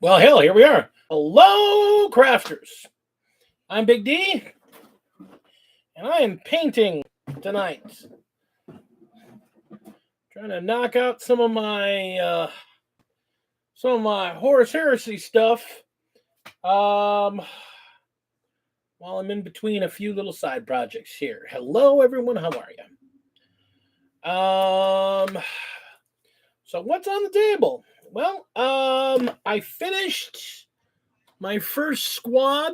Well, hell, here we are. Hello, crafters. I'm Big D, and I am painting tonight. Trying to knock out some of my Horus Heresy stuff. While I'm in between a few little side projects here. Hello, everyone. How are you? So what's on the table? Well, I finished my first squad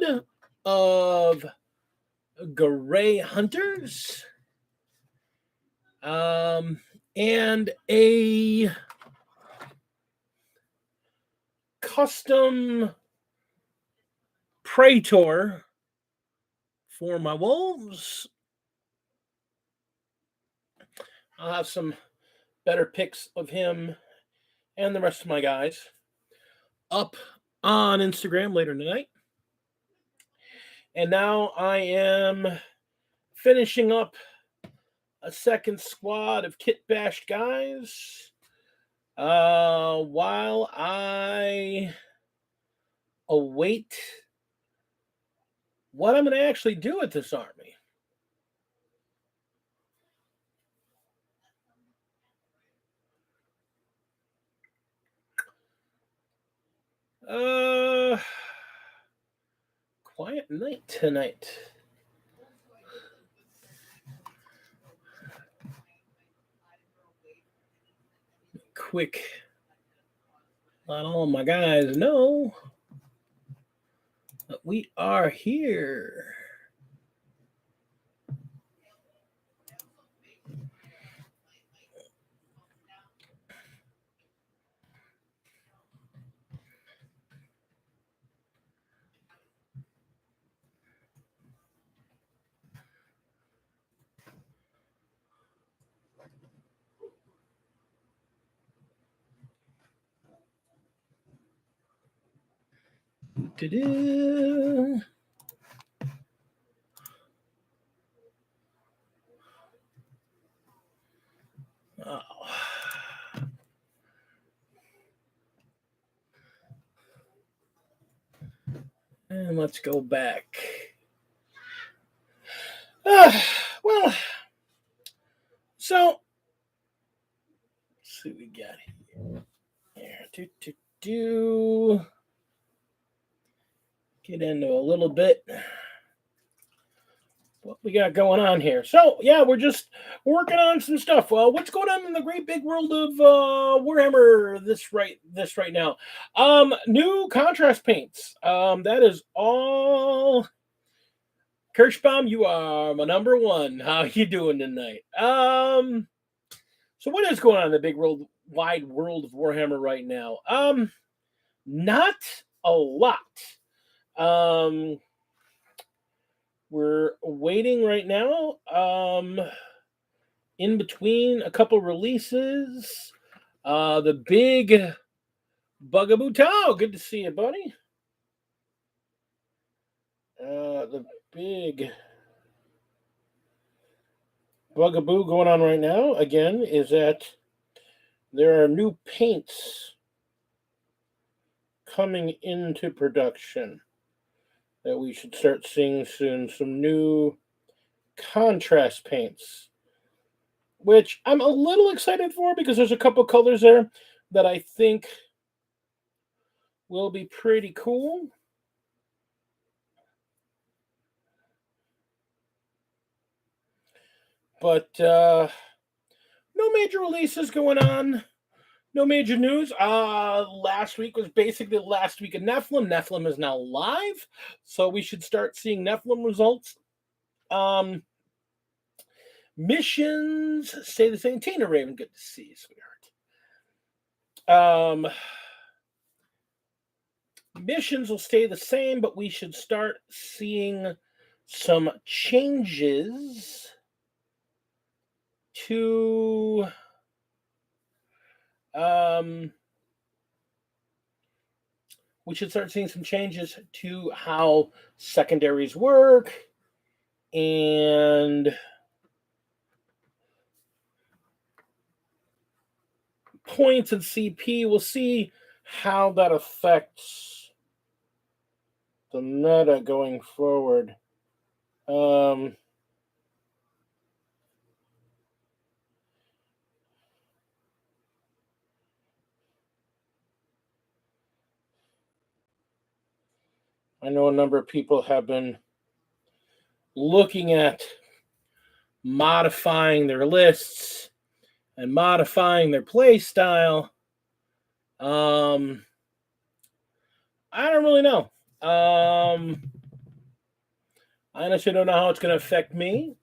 of Gray Hunters, and a custom Praetor for my wolves. I'll have some better pics of him and the rest of my guys up on Instagram later tonight. And now I am finishing up a second squad of kit bashed guys while I await what I'm going to actually do with this army. Quiet night tonight. Quick, let all my guys know that we are here. Da-da. Oh. And let's go back. Well, so let's see what we got here. Get into a little bit what we got going on here. So yeah, we're just working on some stuff. What's going on in the great big world of Warhammer this right now? New contrast paints. That is all. Kirschbaum, you are my number one. How you doing tonight? So what is going on in the big wide world of Warhammer right now? Not a lot. We're waiting right now. In between a couple releases. The big Bugaboo Tao. Good to see you, buddy. The big Bugaboo going on right now, again, is that there are new paints coming into production that we should start seeing soon. Some new contrast paints, which I'm a little excited for because there's a couple colors there that I think will be pretty cool. But no major releases going on. No major news. Last week was basically the last week of Nephilim. Nephilim is now live, so we should start seeing Nephilim results. Missions stay the same. Tina Raven, good to see you, sweetheart. Missions will stay the same, but we should start seeing some changes to we should start seeing some changes to how secondaries work and points and CP. We'll see how that affects the meta going forward. Um, I know a number of people have been looking at modifying their lists and modifying their play style. I don't really know. I honestly don't know how it's going to affect me.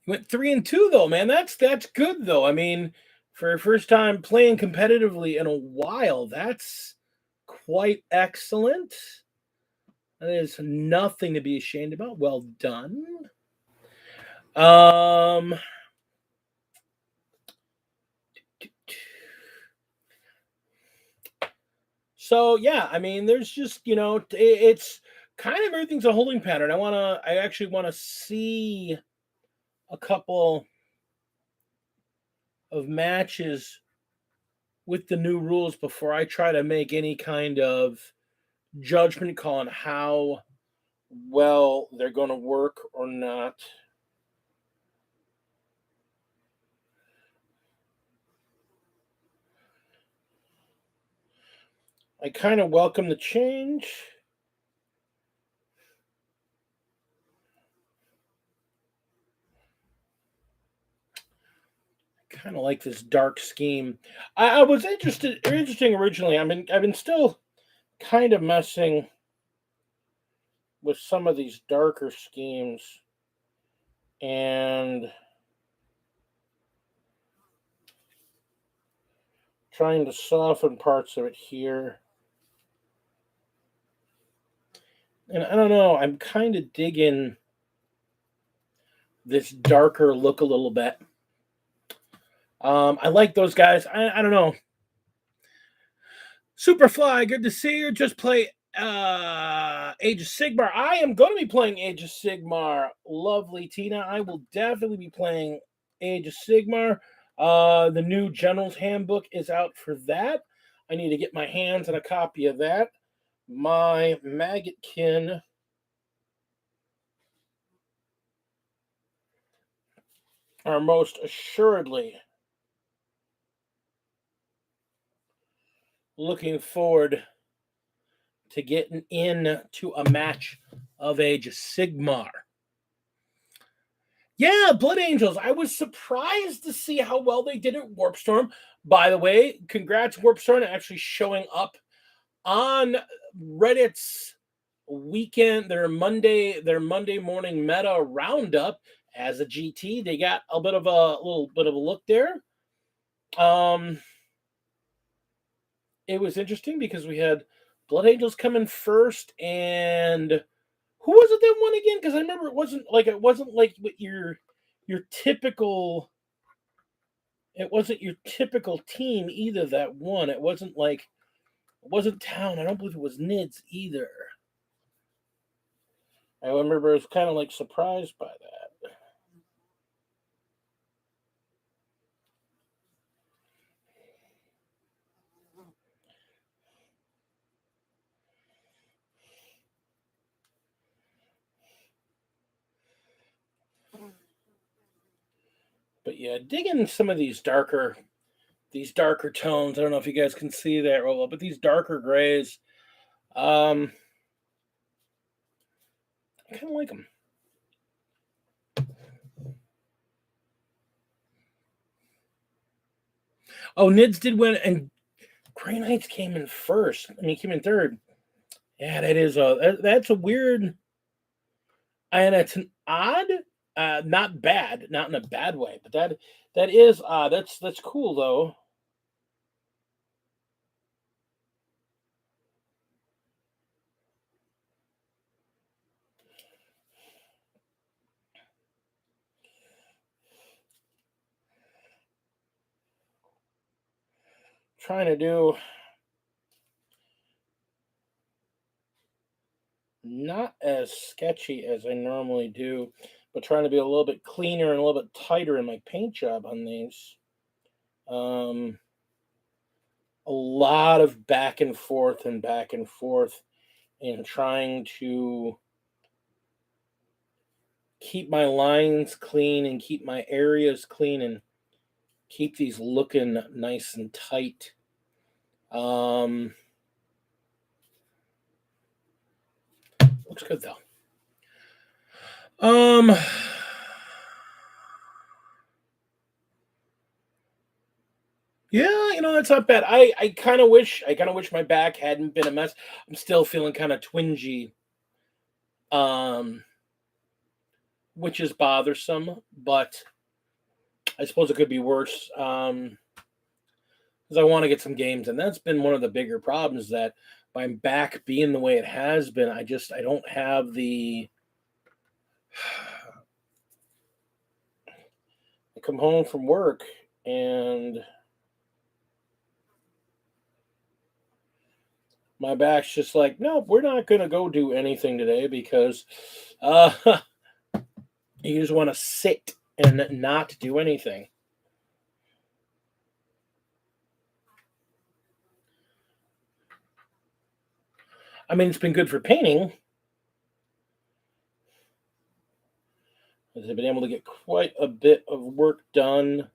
Went 3-2 though, man. That's good though. I mean, for a first time playing competitively in a while, that's quite excellent. That is nothing to be ashamed about. Well done. So yeah, I mean, there's just it's kind of everything's a holding pattern. I actually want to see a couple of matches with the new rules before I try to make any kind of judgment call on how well they're going to work or not. I kind of welcome the change. Kind of like this dark scheme. I was interesting originally. I've been still kind of messing with some of these darker schemes and trying to soften parts of it here. And I don't know, I'm kind of digging this darker look a little bit. I like those guys. I don't know. Superfly, good to see you. Just play Age of Sigmar. I am going to be playing Age of Sigmar. Lovely, Tina. I will definitely be playing Age of Sigmar. The new General's Handbook is out for that. I need to get my hands on a copy of that. My Maggotkin are most assuredly looking forward to getting into a match of Age of Sigmar. Yeah, Blood Angels. I was surprised to see how well they did at Warp Storm. By the way, congrats, Warp Storm, actually showing up on Reddit's weekend, their Monday morning meta roundup as a GT. They got a little bit of a look there. It was interesting because we had Blood Angels coming first, and who was it that won again? Because I remember it wasn't like your typical. It wasn't your typical team either that won. It wasn't Town. I don't believe it was Nids either. I remember I was kind of like surprised by that. But yeah, digging some of these darker tones. I don't know if you guys can see that real well, but these darker grays, I kind of like them. Oh, Nids did win, and Grey Knights came in first. I mean, came in third. Yeah, that's a weird, and it's an odd, not bad, not in a bad way, but that is odd. That's cool though. Trying to do not as sketchy as I normally do, but trying to be a little bit cleaner and a little bit tighter in my paint job on these. A lot of back and forth and trying to keep my lines clean and keep my areas clean and keep these looking nice and tight. Looks good though. Yeah, it's not bad. I kind of wish my back hadn't been a mess. I'm still feeling kind of twingy, which is bothersome, but I suppose it could be worse. Because I want to get some games, and that's been one of the bigger problems, that my back being the way it has been, I don't have the. I come home from work and my back's just like, nope, we're not going to go do anything today because you just want to sit and not do anything. I mean, it's been good for painting. I've been able to get quite a bit of work done.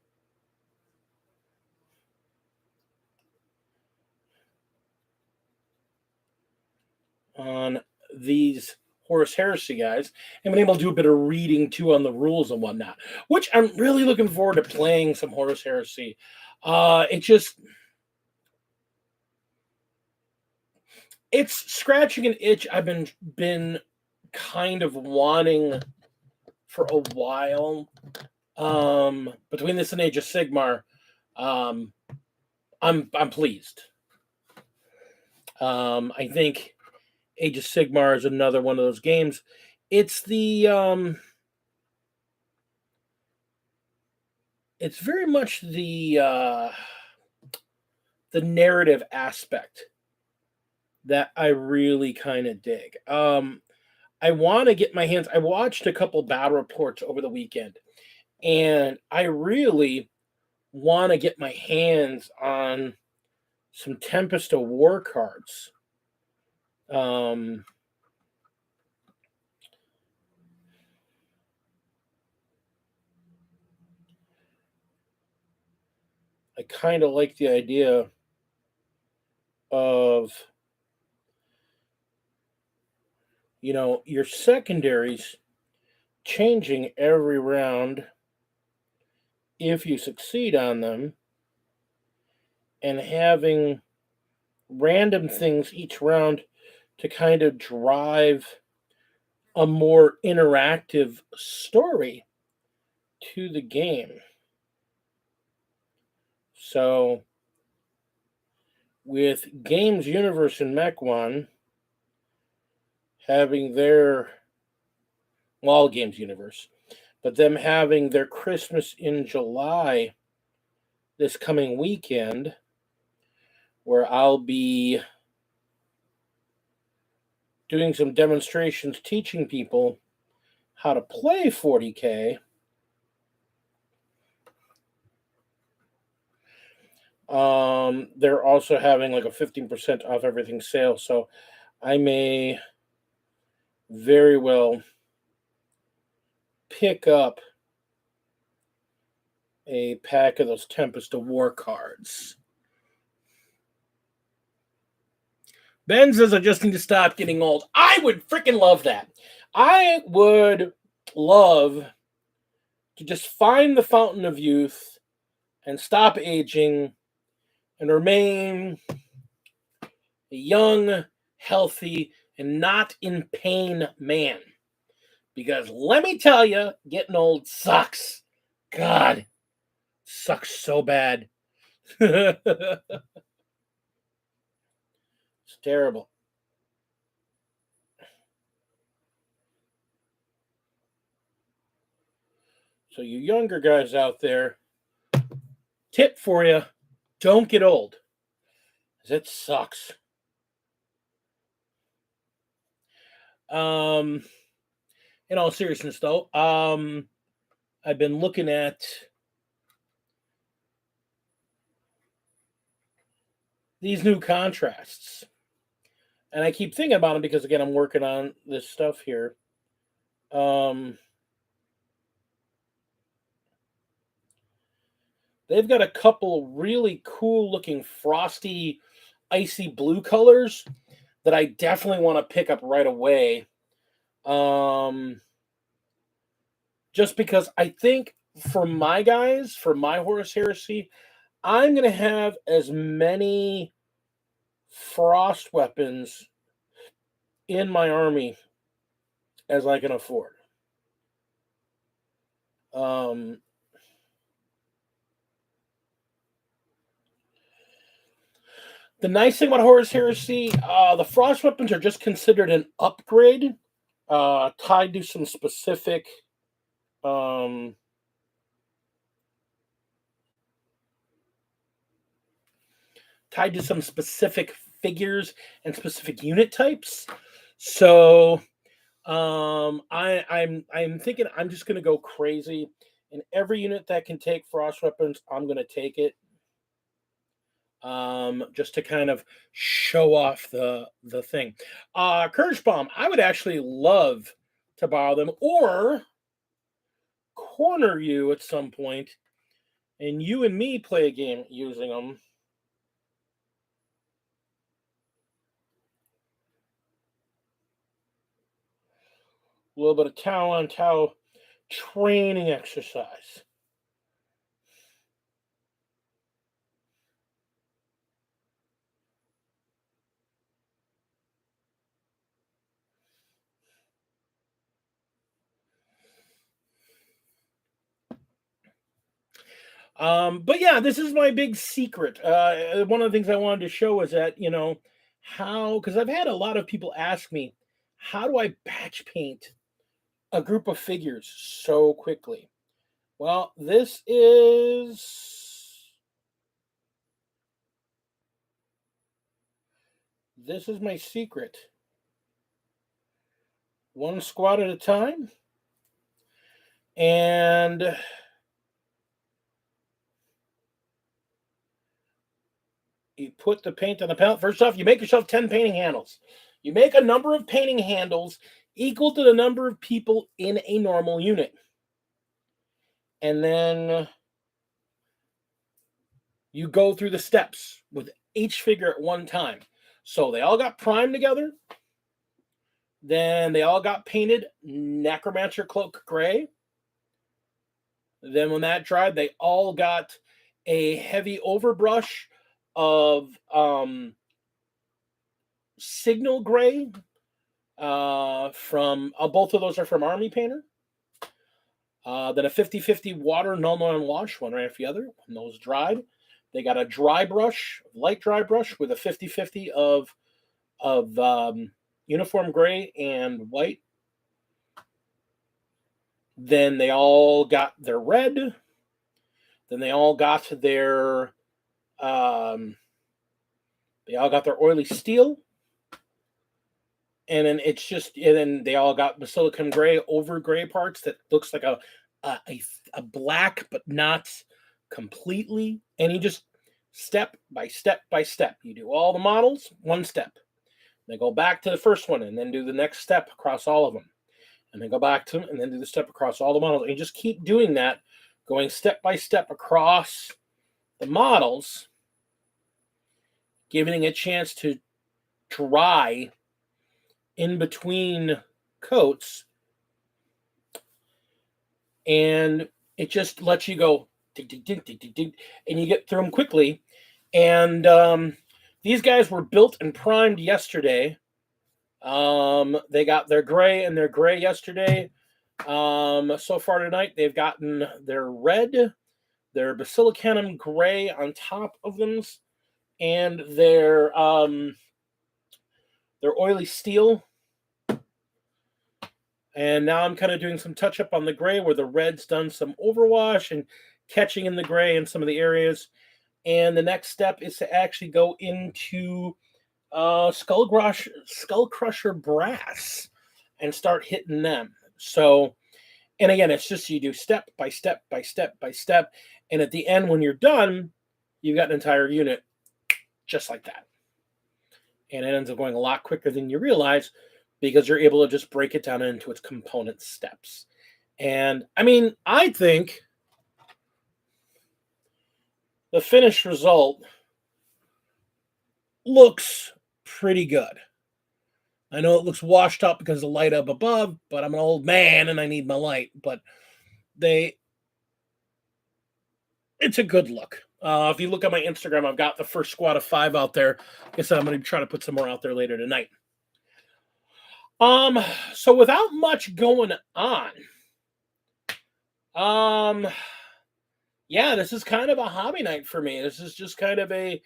On these Horus Heresy guys, and been able to do a bit of reading too on the rules and whatnot, which I'm really looking forward to playing some Horus Heresy. It's scratching an itch I've been kind of wanting for a while. Between this and Age of Sigmar, I'm pleased. I think Age of Sigmar is another one of those games. It's it's very much the narrative aspect that I really kind of dig. I want to get my hands. I watched a couple battle reports over the weekend, and I really want to get my hands on some Tempest of War cards. I kind of like the idea of, your secondaries changing every round if you succeed on them, and having random things each round to kind of drive a more interactive story to the game. So, with Games Universe and Mech1 having Games Universe, but them having their Christmas in July this coming weekend, where I'll be doing some demonstrations teaching people how to play 40K. They're also having like a 15% off everything sale, so I may very well pick up a pack of those Tempest of War cards. Ben says I just need to stop getting old. I would freaking love that. I would love to just find the fountain of youth and stop aging and remain a young, healthy, and not in pain man. Because let me tell you, getting old sucks. God, sucks so bad. It's terrible. So you younger guys out there, tip for you, don't get old. It sucks. in all seriousness, though, I've been looking at these new contrasts, and I keep thinking about them because, again, I'm working on this stuff here. They've got a couple really cool looking frosty, icy blue colors that I definitely want to pick up right away. Just because I think for my guys, for my Horus Heresy, I'm going to have as many frost weapons in my army as I can afford. The nice thing about Horus Heresy, the frost weapons are just considered an upgrade, tied to some specific tied to some specific figures and specific unit types. So I'm thinking I'm just gonna go crazy. And every unit that can take frost weapons, I'm gonna take it. Just to kind of show off the thing. Courage Bomb, I would actually love to borrow them or corner you at some point, and you and me play a game using them. A little bit of Tau on Tau training exercise. But yeah, this is my big secret. One of the things I wanted to show is that, how, because I've had a lot of people ask me, how do I batch paint a group of figures so quickly? Well, this is my secret. One squad at a time. And you put the paint on the palette. First off, you make yourself 10 painting handles. You make a number of painting handles equal to the number of people in a normal unit. And then you go through the steps with each figure at one time. So they all got primed together. Then they all got painted Necromancer Cloak Gray. Then when that dried, they all got a heavy overbrush of Signal Gray. From both of those are from Army Painter. Then a 50-50 water null and wash, one right after the other. When those dried, they got a dry brush, light dry brush with a 50-50 of uniform gray and white. Then they all got their red. Then they all got their oily steel. And then then they all got Basilicum gray over gray parts that looks like a black, but not completely. And you just step by step by step. You do all the models, one step. They go back to the first one and then do the next step across all of them. And then go back to them and then do the step across all the models. And you just keep doing that, going step by step across the models, giving it a chance to dry in between coats, and it just lets you go ding, ding, ding, ding, ding, ding, and you get through them quickly. And these guys were built and primed yesterday. They got their gray and their gray yesterday. So far tonight, they've gotten their red, their Basilicanum gray on top of them, and their oily steel. And now I'm kind of doing some touch up on the gray where the red's done some overwash and catching in the gray in some of the areas. And the next step is to actually go into Skull Crusher brass and start hitting them. So, and again, it's just you do step by step by step by step. And at the end, when you're done, you've got an entire unit just like that. And it ends up going a lot quicker than you realize because you're able to just break it down into its component steps. And I mean, I think the finished result looks pretty good. I know it looks washed up because of the light up above, but I'm an old man and I need my light. But it's a good look. If you look at my Instagram, I've got the first squad of 5 out there. Like I said, I'm going to try to put some more out there later tonight. So without much going on, yeah, this is kind of a hobby night for me. This is just kind of a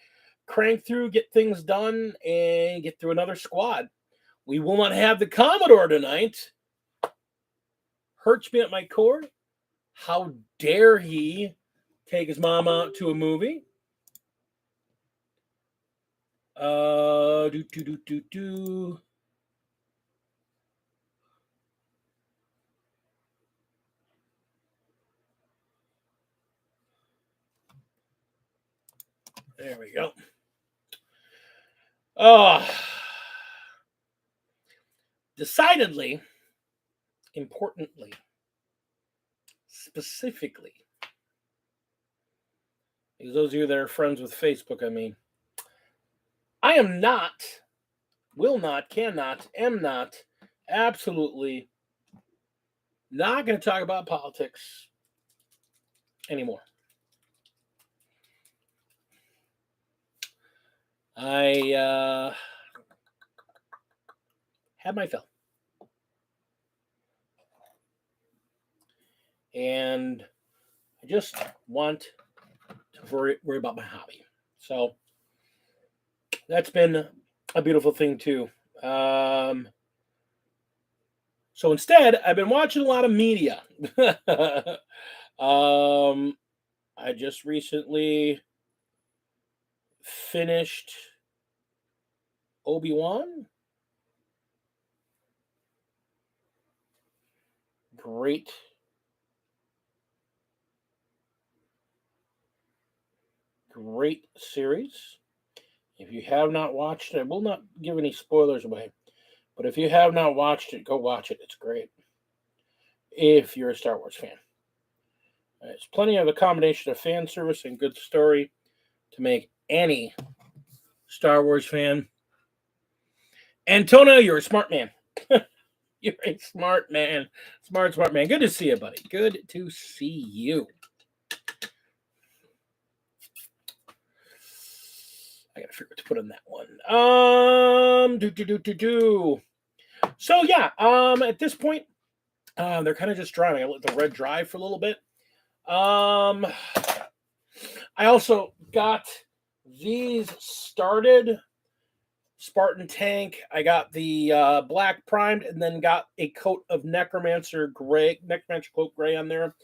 crank through, get things done, and get through another squad. We will not have the Commodore tonight. Hurts me at my core. How dare he take his mom out to a movie? There we go. Decidedly, importantly, specifically, because those of you that are friends with Facebook, I mean, I am not, will not, cannot, am not, absolutely not going to talk about politics anymore. I had my fill. And I just want to worry about my hobby. So that's been a beautiful thing too. So instead, I've been watching a lot of media. I just recently finished Obi-Wan. Great series. If you have not watched it, I will not give any spoilers away. But if you have not watched it, go watch it. It's great. If you're a Star Wars fan. There's plenty of a combination of fan service and good story to make any Star Wars fan. Antonio, you're a smart man. You're a smart man. Smart man. Good to see you, buddy. Good to see you. I gotta figure out what to put on that one. So yeah, at this point, they're kind of just drying. I let the red dry for a little bit. I also got these started. Spartan Tank. I got the black primed and then got a coat of Necromancer Cloak Gray on there.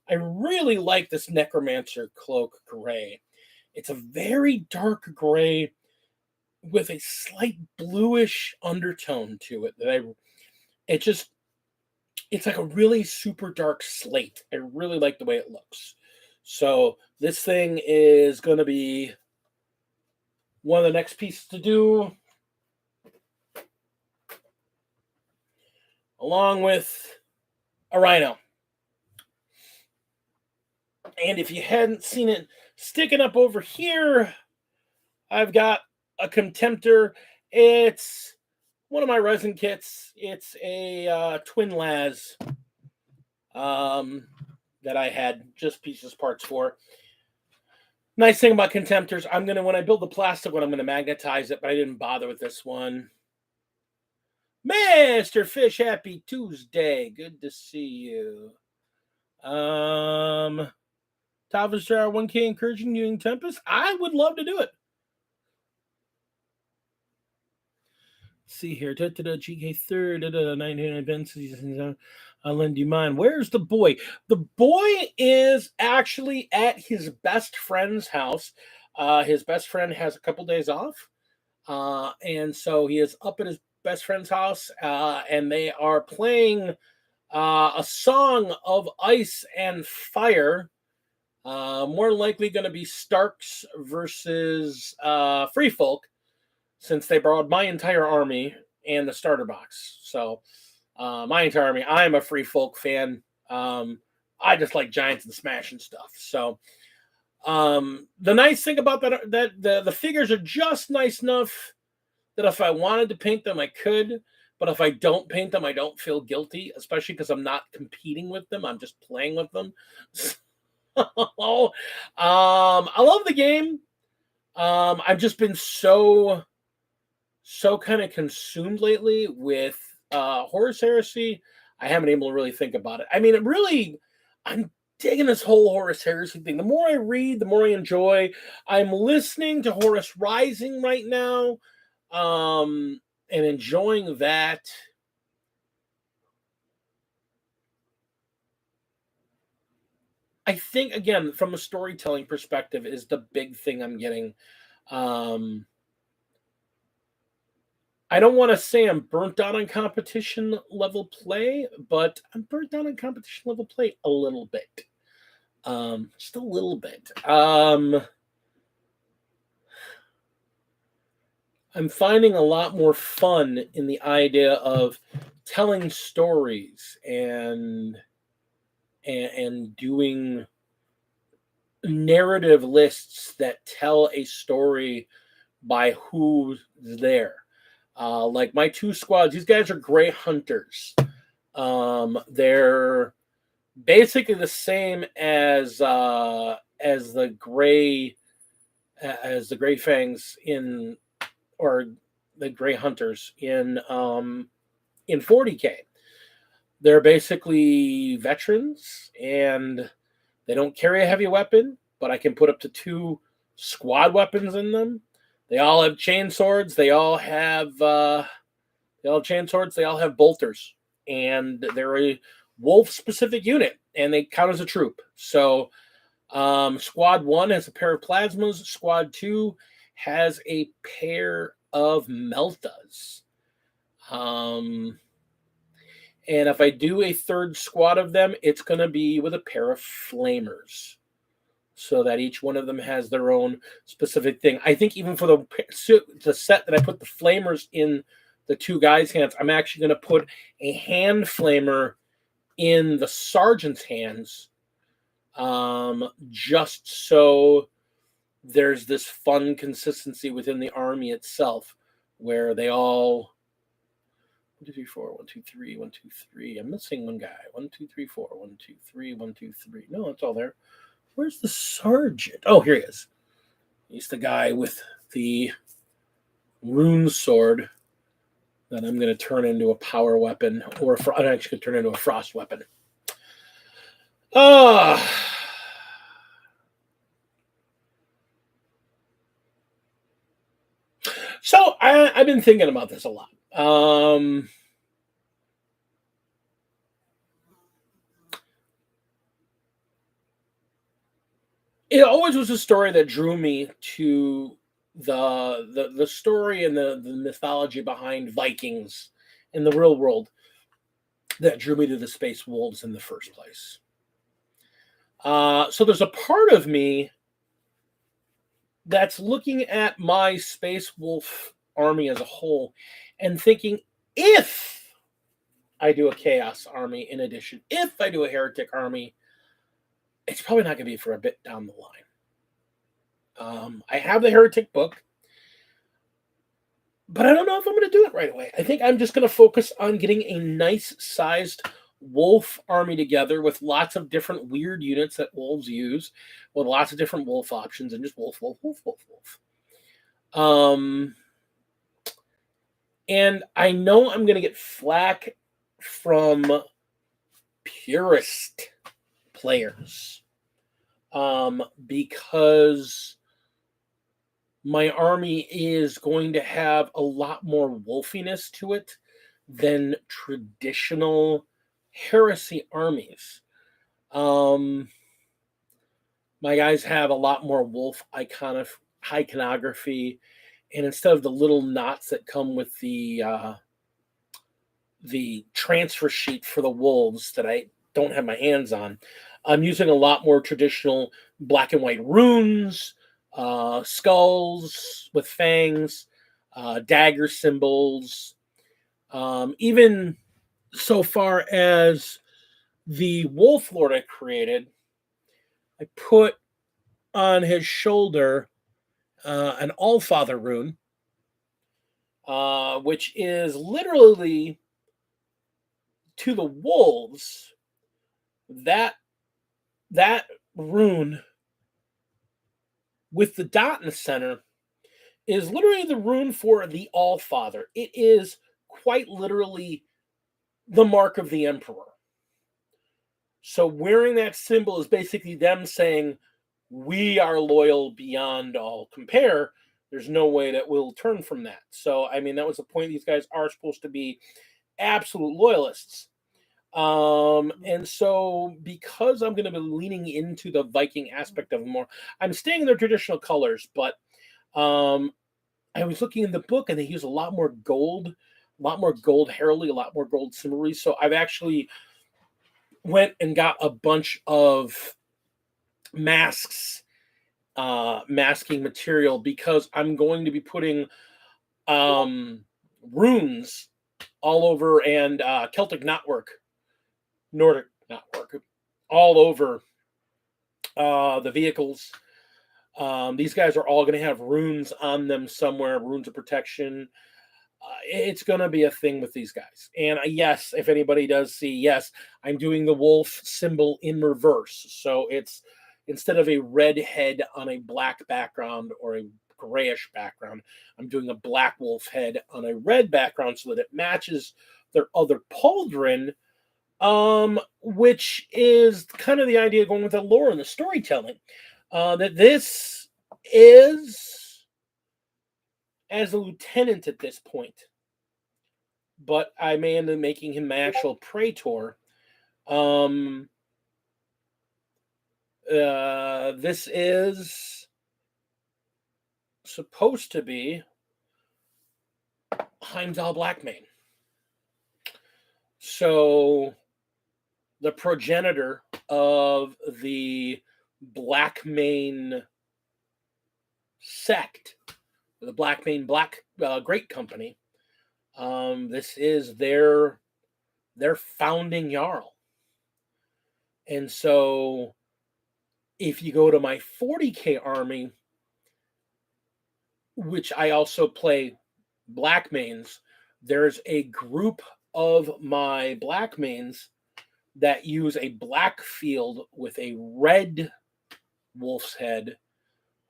I really like this Necromancer Cloak Gray. It's a very dark gray with a slight bluish undertone to it. It's like a really super dark slate. I really like the way it looks. So this thing is going to be one of the next pieces to do, along with a Rhino. And if you hadn't seen it sticking up over here, I've got a Contemptor. It's one of my resin kits. It's a Twin Las that I had just pieces parts for. Nice thing about Contemptors, when I build the plastic one, I'm going to magnetize it, but I didn't bother with this one. Mr. Fish, happy Tuesday. Good to see you. Top of Star 1K encouraging you in Tempest. I would love to do it. Let's see here. GK third. 900 events. I'll lend you mine. Where's the boy? The boy is actually at his best friend's house. His best friend has a couple days off. And so he is up at his best friend's house. And they are playing A Song of Ice and Fire. More likely going to be Starks versus Free Folk, since they borrowed my entire army and the starter box. So my entire army. I'm a Free Folk fan. I just like giants and smashing stuff. So the nice thing about that the figures are just nice enough that if I wanted to paint them, I could. But if I don't paint them, I don't feel guilty, especially because I'm not competing with them. I'm just playing with them. I love the game. I've just been so kind of consumed lately with Horus Heresy. I haven't been able to really think about it. I mean, I'm digging this whole Horus Heresy thing. The more I read, the more I enjoy. I'm listening to Horus Rising right now, and enjoying that. I think, again, from a storytelling perspective, is the big thing I'm getting. I don't want to say I'm burnt out on competition level play, but I'm burnt out on competition level play a little bit. Just a little bit. I'm finding a lot more fun in the idea of telling stories and doing narrative lists that tell a story by who's there. Like my two squads, these guys are gray hunters. They're basically the same as the gray fangs in, or the gray hunters in 40K. They're basically veterans, and they don't carry a heavy weapon, but I can put up to 2 squad weapons in them. They all have chain swords. They all have chain swords. They all have bolters, and they're a wolf-specific unit, and they count as a troop. So, Squad 1 has a pair of plasmas. Squad 2 has a pair of meltas. And if I do a third squad of them, it's going to be with a pair of flamers, so that each one of them has their own specific thing. I think even for the set that I put the flamers in the 2 guys' hands, I'm actually going to put a hand flamer in the sergeant's hands, just so there's this fun consistency within the army itself, where they all 1, 2, 3, 4, 1, 2, 3, 1, 2, 3. I'm missing one guy. 1, 2, 3, 4, 1, 2, 3, 1, 2, 3. No, it's all there. Where's the sergeant? Oh, here he is. He's the guy with the rune sword that I'm going to turn into a power weapon, or I'm actually going to turn into a frost weapon. So I've been thinking about this a lot. It always was a story that drew me to the story and the mythology behind Vikings in the real world, that drew me to the Space Wolves in the first place. So there's a part of me that's looking at my Space Wolf army as a whole and thinking, if I do a Chaos army in addition, if I do a Heretic army, it's probably not going to be for a bit down the line. I have the Heretic book, but I don't know if I'm going to do it right away. I think I'm just going to focus on getting a nice sized wolf army together with lots of different weird units that wolves use, with lots of different wolf options, and just wolf. And I know I'm going to get flack from purist players, because my army is going to have a lot more wolfiness to it than traditional heresy armies. My guys have a lot more wolf iconography, and instead of the little knots that come with the the transfer sheet for the wolves that I don't have my hands on. I'm using a lot more traditional black and white runes, skulls with fangs, dagger symbols, even so far as the wolf lord I created. I put on his shoulder an Allfather rune, which is literally to the wolves. That rune with the dot in the center is literally the rune for the Allfather. It is quite literally the mark of the Emperor. So wearing that symbol is basically them saying, we are loyal beyond all compare. There's no way that we'll turn from that. So, I mean, that was the point. These guys are supposed to be absolute loyalists. And so because I'm going to be leaning into the Viking aspect of them more, I'm staying in their traditional colors, but I was looking in the book and they use a lot more gold heraldry, a lot more gold similarly. So I've actually went and got a bunch of masks, masking material, because I'm going to be putting runes all over, and Celtic knotwork, Nordic knotwork, all over the vehicles. These guys are all going to have runes on them somewhere, runes of protection. It's going to be a thing with these guys. And yes, if anybody does see, yes, I'm doing the wolf symbol in reverse. So it's, instead of a red head on a black background or a grayish background, I'm doing a black wolf head on a red background so that it matches their other pauldron, which is kind of the idea going with the lore and the storytelling. That this is as a lieutenant at this point, but I may end up making him my actual praetor. This is supposed to be Heimdall Blackmane. So the progenitor of the Blackmane sect, the Blackmane Great Company. This is their founding jarl. And so if you go to my 40k army, which I also play Blackmanes, there's a group of my Blackmanes that use a black field with a red wolf's head,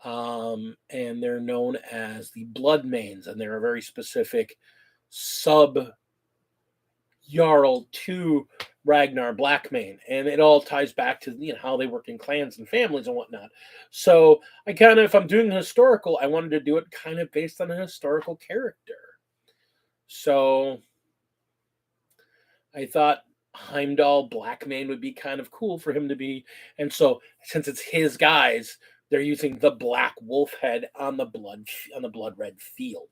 and they're known as the Bloodmanes, and they're a very specific sub jarl to Ragnar Blackmane, and it all ties back to, you know, how they work in clans and families and whatnot. So I kind of, if I'm doing historical, I wanted to do it kind of based on a historical character. So I thought Heimdall Blackmane would be kind of cool for him to be, and so since it's his guys, they're using the black wolf head on the blood red field.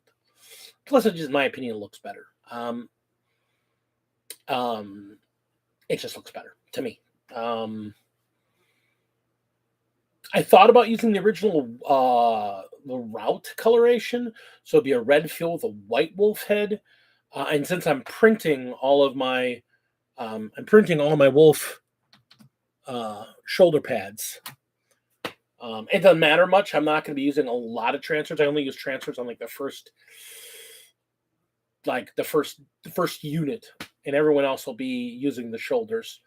Plus, it's just my opinion, it looks better. It just looks better to me. I thought about using the original the route coloration, so it'd be a red field with a white wolf head. And since I'm printing all of my wolf shoulder pads, it doesn't matter much. I'm not going to be using a lot of transfers. I only use transfers on like the first unit, and everyone else will be using the shoulders.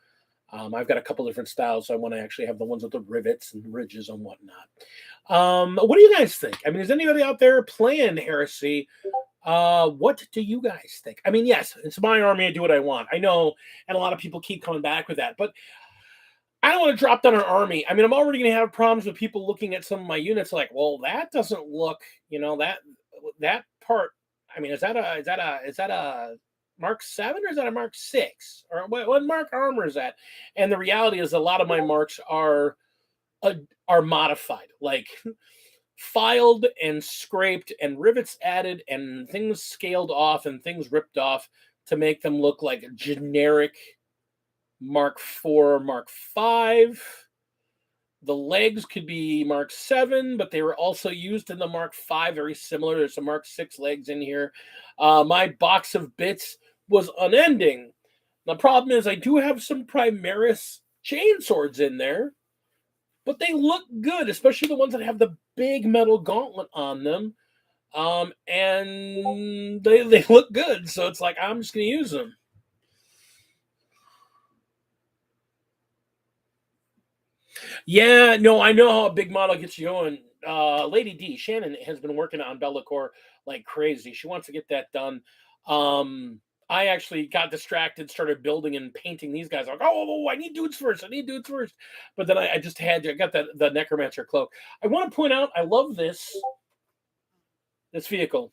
I've got a couple different styles, so I want to actually have the ones with the rivets and ridges and whatnot. What do you guys think? I mean, is anybody out there playing Heresy? What do you guys think? I mean, yes, it's my army. I do what I want. I know, and a lot of people keep coming back with that, but I don't want to drop down an army. I mean, I'm already going to have problems with people looking at some of my units like, well, that doesn't look, that part. I mean, is that a Mark 7 or is that a Mark 6? Or what Mark armor is that? And the reality is a lot of my marks are modified, like filed and scraped and rivets added and things scaled off and things ripped off to make them look like a generic Mark IV, Mark V. The legs could be Mark VII, but they were also used in the Mark V, very similar. There's some Mark VI legs in here. My box of bits was unending. The problem is I do have some Primaris chain swords in there, but they look good, especially the ones that have the big metal gauntlet on them. And they look good, so it's like I'm just going to use them. Yeah, no, I know how a big model gets you going. Lady D, Shannon, has been working on Bellacore like crazy. She wants to get that done. I actually got distracted, started building and painting these guys. I'm like, oh, I need dudes first. I need dudes first. But then I just had to, I got the Necromancer cloak. I want to point out, I love this vehicle.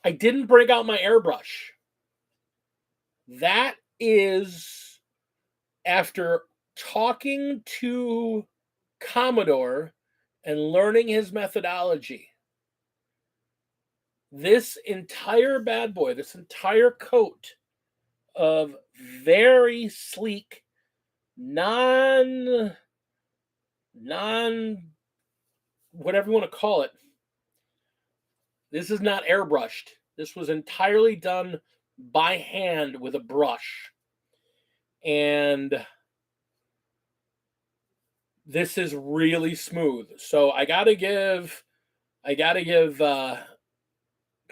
I didn't break out my airbrush. That is after talking to Commodore and learning his methodology. This entire bad boy, this entire coat of very sleek, non whatever you want to call it. This is not airbrushed. This was entirely done by hand with a brush. And this is really smooth. So I gotta give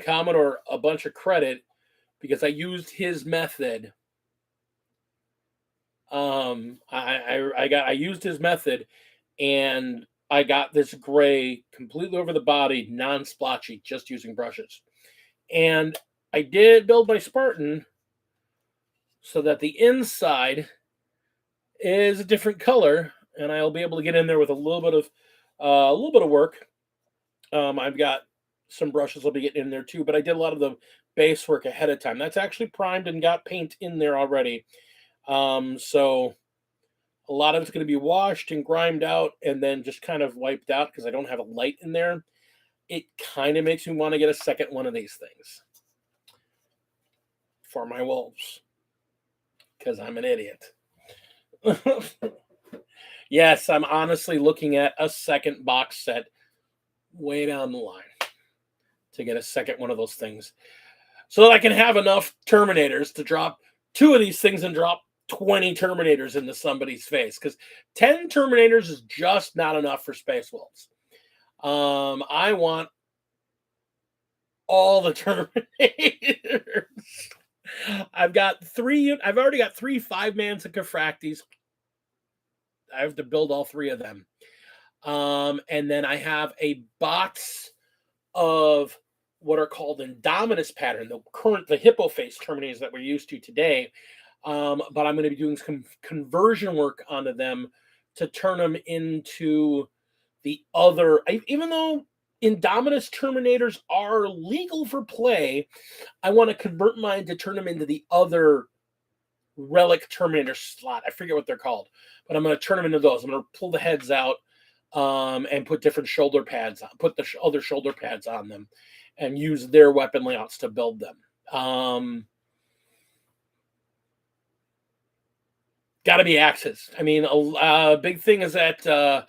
Commodore a bunch of credit because I used his method. I used his method, and I got this gray completely over the body, non-splotchy, just using brushes. And I did build my Spartan so that the inside is a different color, and I'll be able to get in there with a little bit of work. I've got some brushes I'll be getting in there too, but I did a lot of the base work ahead of time. That's actually primed and got paint in there already. So a lot of it's going to be washed and grimed out and then just kind of wiped out because I don't have a light in there. It kind of makes me want to get a second one of these things for my wolves because I'm an idiot. Yes, I'm honestly looking at a second box set way down the line to get a second one of those things so that I can have enough Terminators to drop 2 of these things and drop 20 Terminators into somebody's face, because 10 Terminators is just not enough for Space Wolves. I want all the Terminators. I've already got 3 5-mans and Kafraktis. I have to build all 3 of them. And then I have a box of what are called Indominus pattern, the hippo face Terminators that we're used to today. But I'm going to be doing some conversion work onto them to turn them into the other. Even though Indominus Terminators are legal for play, I want to convert mine to turn them into the other relic Terminator slot. I forget what they're called, but I'm going to turn them into those. I'm going to pull the heads out and put different shoulder pads on, put the other shoulder pads on them, and use their weapon layouts to build them. Got to be axes. I mean, a big thing is that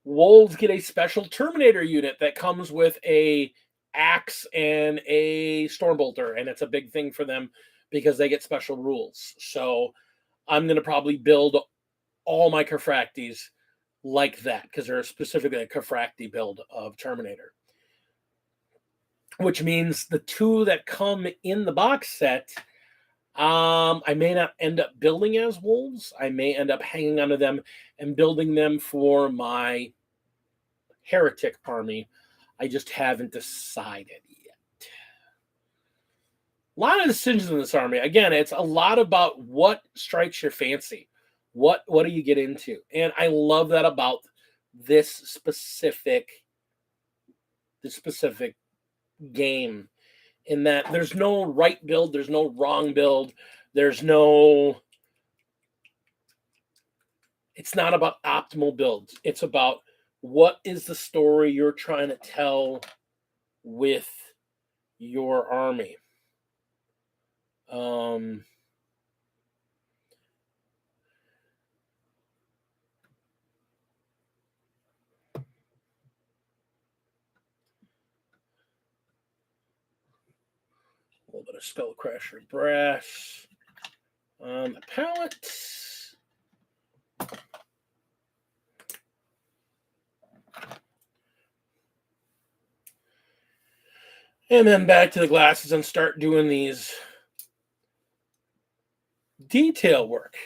wolves get a special Terminator unit that comes with a axe and a Stormbolter, and it's a big thing for them because they get special rules. So I'm going to probably build all my Kafraktis like that because they're specifically a Kafrakti build of Terminator. Which means the 2 that come in the box set, I may not end up building as wolves. I may end up hanging onto them and building them for my heretic army. I just haven't decided yet. A lot of decisions in this army. Again, it's a lot about what strikes your fancy. What do you get into? And I love that about this specific game, in that there's no right build, there's no wrong build, it's not about optimal builds. It's about what is the story you're trying to tell with your army. Um, a little bit of Skull Crusher brass on the palette. And then back to the glasses and start doing these detail work.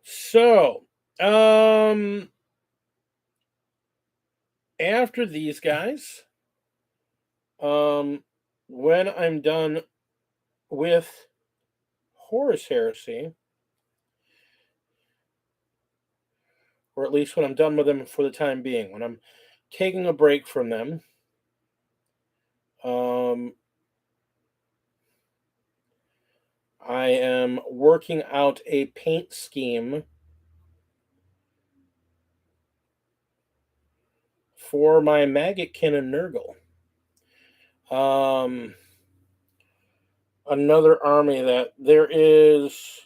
So, after these guys, when I'm done with Horus Heresy, or at least when I'm done with them for the time being, when I'm taking a break from them, I am working out a paint scheme for my Maggot Cannon Nurgle. Another army that there is.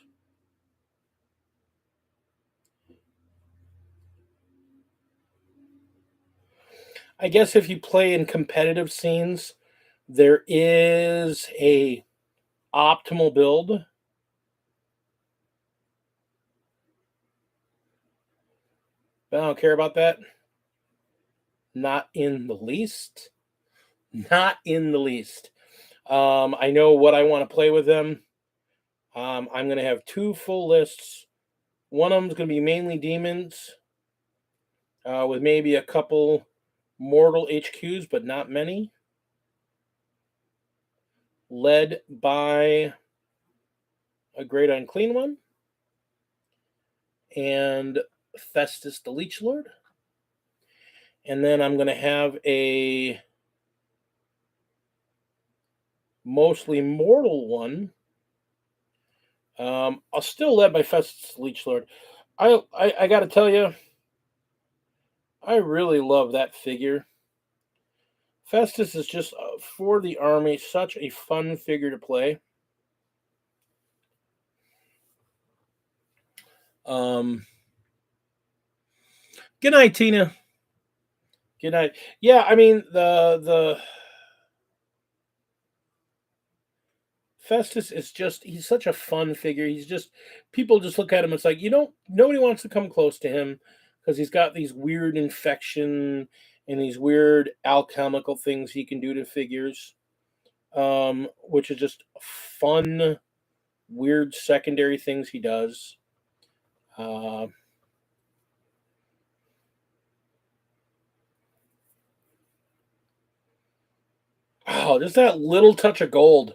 I guess if you play in competitive scenes, there is a optimal build. But I don't care about that. Not in the least. Not in the least. I know what I want to play with them. I'm going to have 2 full lists. One of them is going to be mainly demons, with maybe a couple mortal HQs, but not many. Led by a Great Unclean One and Festus the Leech Lord. And then I'm going to have a mostly mortal one. I'll still led by Festus the Leech Lord. I got to tell you, I really love that figure. Festus is just, for the army, such a fun figure to play. Good night, Tina. Good night. Yeah, I mean the Festus is just—he's such a fun figure. He's just, people just look at him. It's like, nobody wants to come close to him because he's got these weird infection and these weird alchemical things he can do to figures, which is just fun, weird secondary things he does. Oh, just that little touch of gold.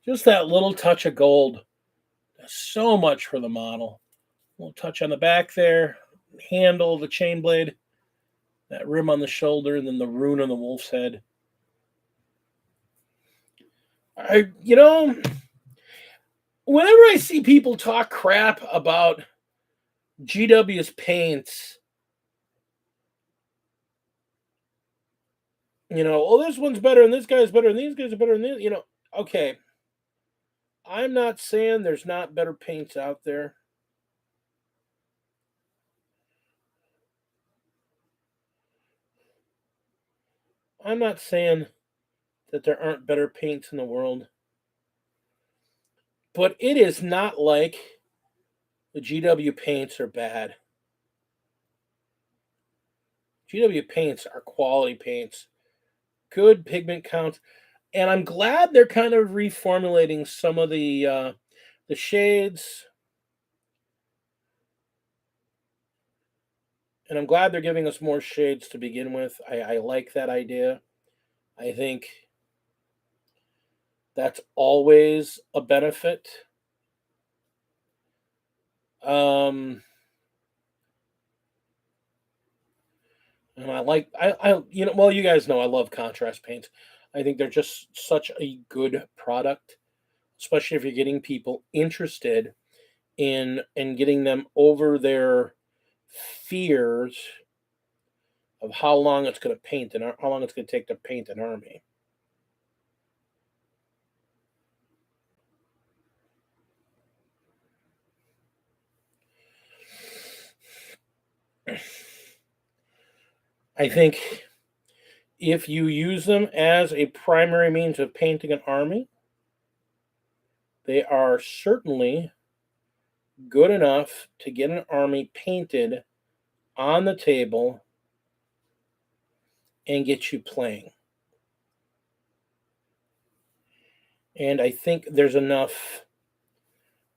Just that little touch of gold. So much for the model. A little touch on the back there, handle, the chain blade, that rim on the shoulder, and then the rune on the wolf's head. Whenever I see people talk crap about GW's paints, oh, this one's better, and this guy's better, and these guys are better, and this, okay. I'm not saying there's not better paints out there. I'm not saying that there aren't better paints in the world. But it is not like the GW paints are bad. GW paints are quality paints. Good pigment count. And I'm glad they're kind of reformulating some of the shades. And I'm glad they're giving us more shades to begin with. I like that idea. I think that's always a benefit. And well, you guys know I love contrast paints. I think they're just such a good product, especially if you're getting people interested in getting them over their fears of how long it's going to paint and how long it's going to take to paint an army. I think if you use them as a primary means of painting an army, they are certainly good enough to get an army painted on the table and get you playing. And I think there's enough,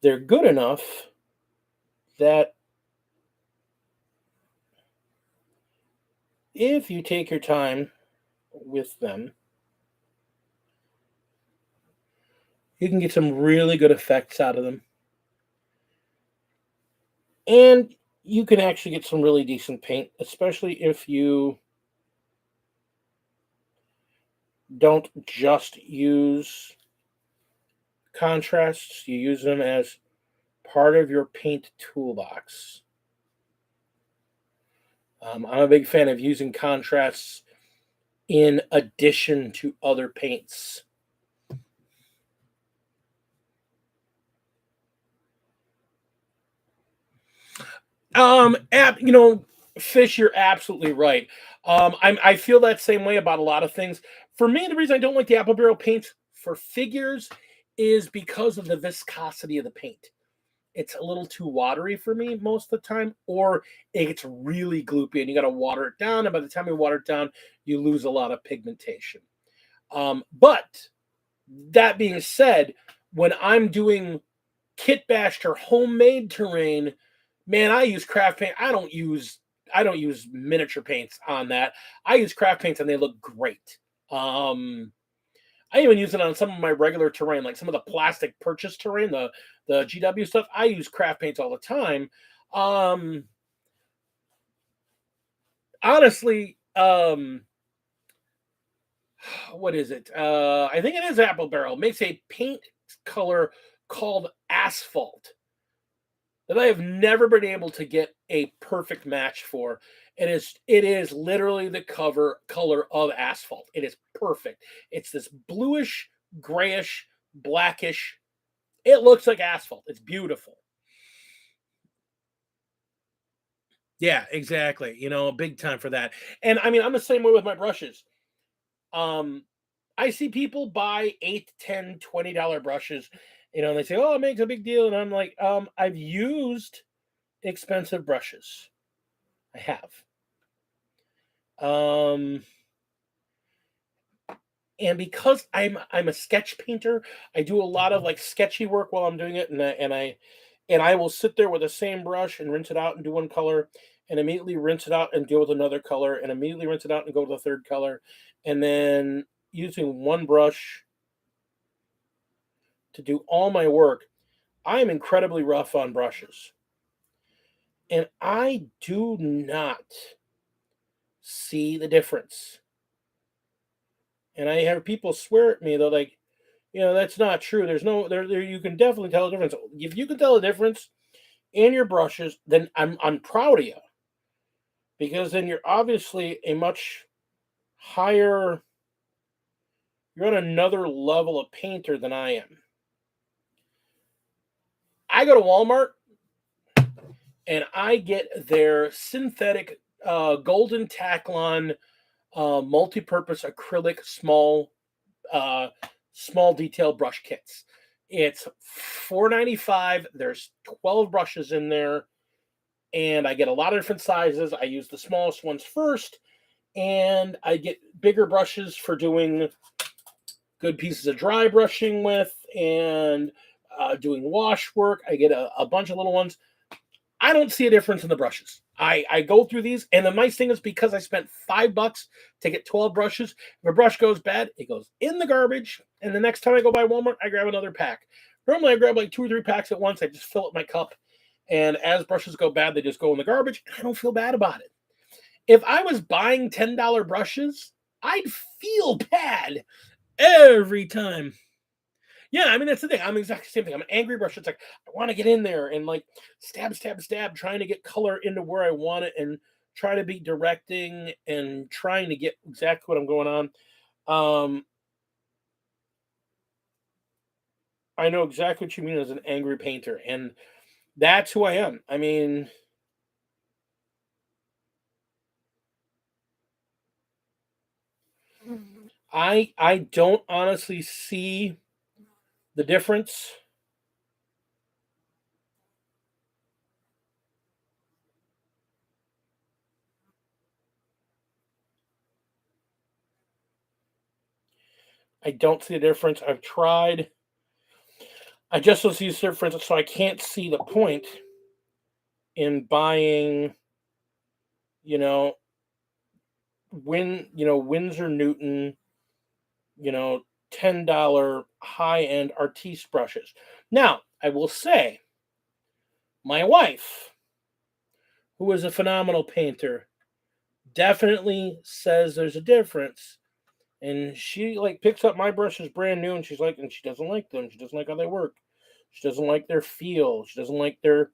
they're good enough that if you take your time with them, you can get some really good effects out of them. And you can actually get some really decent paint, especially if you don't just use contrasts, you use them as part of your paint toolbox. I'm a big fan of using contrasts in addition to other paints. Fish, you're absolutely right. I feel that same way about a lot of things. For me, the reason I don't like the apple barrel paints for figures is because of the viscosity of the paint. It's a little too watery for me most of the time, or it gets really gloopy and you got to water it down. And by the time you water it down, you lose a lot of pigmentation. But that being said, when I'm doing kit bashed or homemade terrain, man, I use craft paint. I don't use miniature paints on that. I use craft paints and they look great. I even use it on some of my regular terrain, like some of the plastic purchase terrain, the GW stuff. I use craft paints all the time. Honestly, what is it? I think it is Apple Barrel. It makes a paint color called asphalt that I have never been able to get a perfect match for. It is literally the color of asphalt. It is perfect. It's this bluish, grayish, blackish. It looks like asphalt. It's beautiful. Yeah, exactly. Big time for that. And I mean, I'm the same way with my brushes. Um, I see people buy 8, 10, $20 brushes, and they say, "Oh, it makes a big deal." And I'm like, I've used expensive brushes. I have. Um, and because I'm a sketch painter, I do a lot of like sketchy work while I'm doing it, and I will sit there with the same brush and rinse it out and do one color, and immediately rinse it out and deal with another color, and immediately rinse it out and go to the third color, and then using one brush to do all my work. I am incredibly rough on brushes, and I do not see the difference. And I have people swear at me. They're like, that's not true. There's no there. You can definitely tell the difference. If you can tell the difference in your brushes, then I'm proud of you, because then you're obviously a much higher. You're on another level of painter than I am. I go to Walmart and I get their synthetic golden Taclon multi-purpose acrylic small detail brush kits. It's $4.95. There's 12 brushes in there, and I get a lot of different sizes. I use the smallest ones first, and I get bigger brushes for doing good pieces of dry brushing with and doing wash work. I get a bunch of little ones. I don't see a difference in the brushes. I go through these, and the nice thing is because I spent $5 to get 12 brushes, if a brush goes bad, it goes in the garbage, and the next time I go by Walmart, I grab another pack. Normally, I grab like 2 or 3 packs at once. I just fill up my cup, and as brushes go bad, they just go in the garbage, and I don't feel bad about it. If I was buying $10 brushes, I'd feel bad every time. Yeah, I mean, that's the thing. I'm exactly the same thing. I'm an angry brush. It's like, I want to get in there and like stab, stab, stab, trying to get color into where I want it and try to be directing and trying to get exactly what I'm going on. Um, I know exactly what you mean as an angry painter, and that's who I am. I mean, I don't honestly see the difference. I don't see the difference. I've tried. I just don't see the difference, so I can't see the point in buying, you know, Windsor Newton, $10 high end artiste brushes. Now, I will say, my wife, who is a phenomenal painter, definitely says there's a difference. And she like picks up my brushes brand new, and she's like, and she doesn't like them. She doesn't like how they work. She doesn't like their feel. She doesn't like their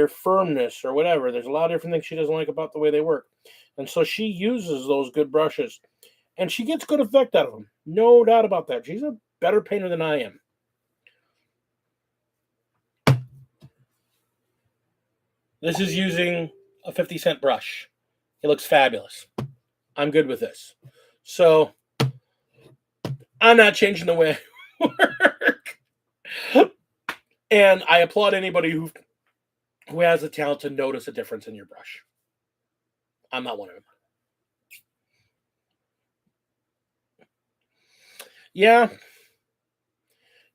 firmness or whatever. There's a lot of different things she doesn't like about the way they work. And so she uses those good brushes, and she gets good effect out of them. No doubt about that. She's a better painter than I am. This is using a 50-cent brush. It looks fabulous. I'm good with this. So I'm not changing the way I work. And I applaud anybody who has the talent to notice a difference in your brush. I'm not one of them. Yeah,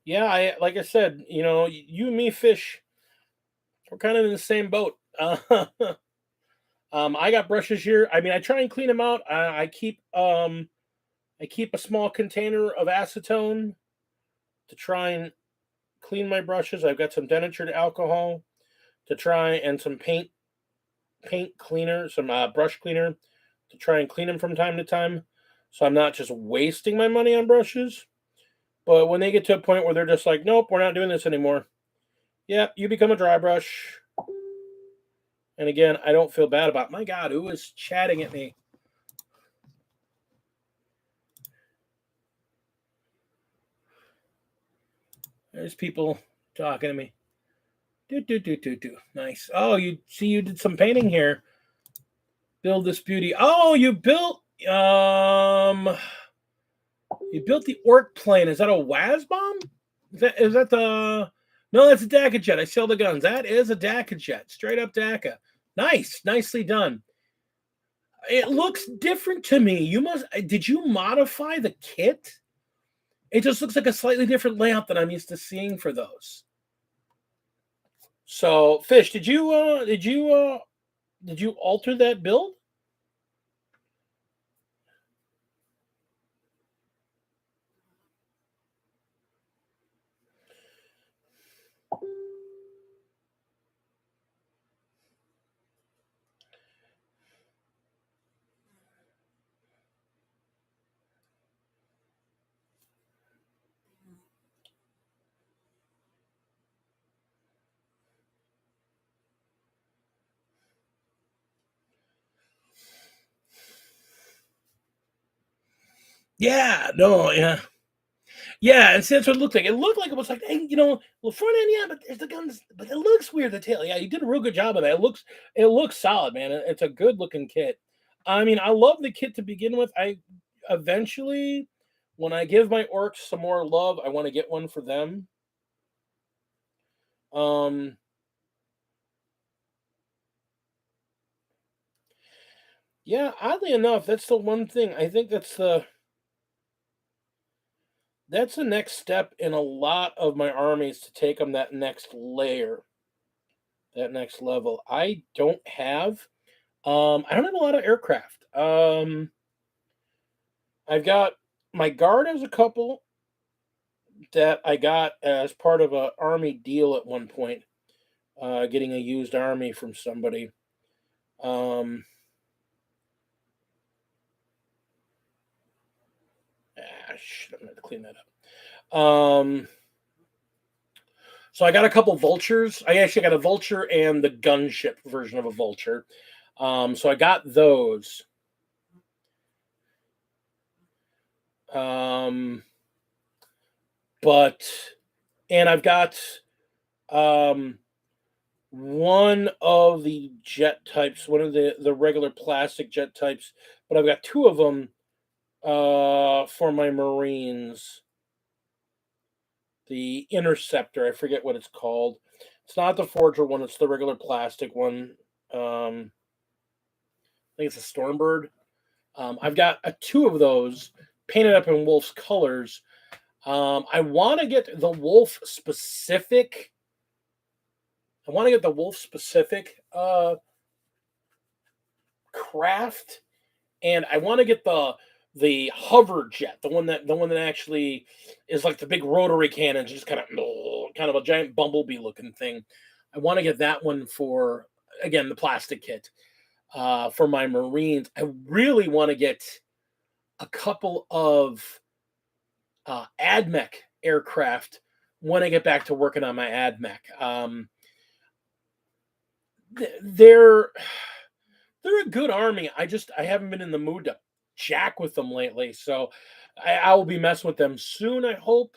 yeah. I like I said, you and me, fish. We're kind of in the same boat. I got brushes here. I mean, I try and clean them out. I keep a small container of acetone to try and clean my brushes. I've got some denatured alcohol to try and some paint cleaner, some brush cleaner to try and clean them from time to time. So I'm not just wasting my money on brushes. But when they get to a point where they're just like, nope, we're not doing this anymore. Yeah, you become a dry brush. And again, I don't feel bad about, my God, who is chatting at me? There's people talking to me. Do. Nice. Oh, you did some painting here. Build this beauty. Oh, you built the orc plane. Is that a WAS bomb? Is that the no, that's a DACA jet. I sell the guns. That is a DACA jet. Straight up DACA. Nice. Nicely done. It looks different to me. Did you modify the kit? It just looks like a slightly different layout than I'm used to seeing for those. So, Fish, did you alter that build? Yeah, no, yeah. Yeah, and see, that's what it looked like. It looked like it was like, hey, the front end, yeah, but there's the guns, but it looks weird. The tail, yeah, you did a real good job of that. It looks solid, man. It's a good looking kit. I mean, I love the kit to begin with. I eventually, when I give my orcs some more love, I want to get one for them. Um, yeah, oddly enough, that's the one thing. I think that's the next step in a lot of my armies to take them that next layer, that next level. I don't have a lot of aircraft. I've got my guard has a couple that I got as part of a army deal at one point, getting a used army from somebody. Um, I'm gonna clean that up. So I got a couple vultures. I actually got a vulture and the gunship version of a vulture. So I got those. Um, but and I've got um one of the jet types, one of the regular plastic jet types, but I've got two of them for my Marines. The Interceptor, I forget what it's called. It's not the Forger one, it's the regular plastic one. I think it's a Stormbird. I've got two of those painted up in Wolf's colors. I want to get the Wolf specific. I want to get the Wolf specific craft, and I want to get the hover jet, the one that actually is like the big rotary cannons, just kind of a giant bumblebee looking thing. I want to get that one for, again, the plastic kit for my Marines. I really want to get a couple of AdMech aircraft when I get back to working on my AdMech. They're a good army. I haven't been in the mood to jack with them lately, so I will be messing with them soon, I hope.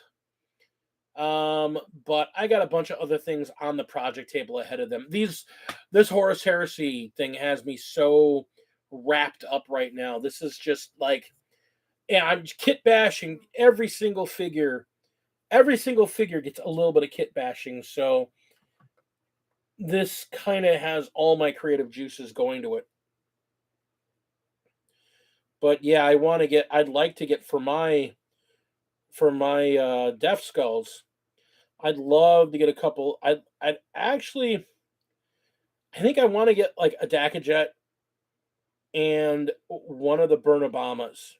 But I got a bunch of other things on the project table ahead of them. This Horus Heresy thing has me so wrapped up right now. This is just like, yeah, I'm kit bashing every single figure. Every single figure gets a little bit of kit bashing, so this kind of has all my creative juices going to it. But yeah, I'd like to get for my Death Skulls. I'd love to get a couple. I'd actually, I think I want to get like a Dakajet and one of the Burn Obamas.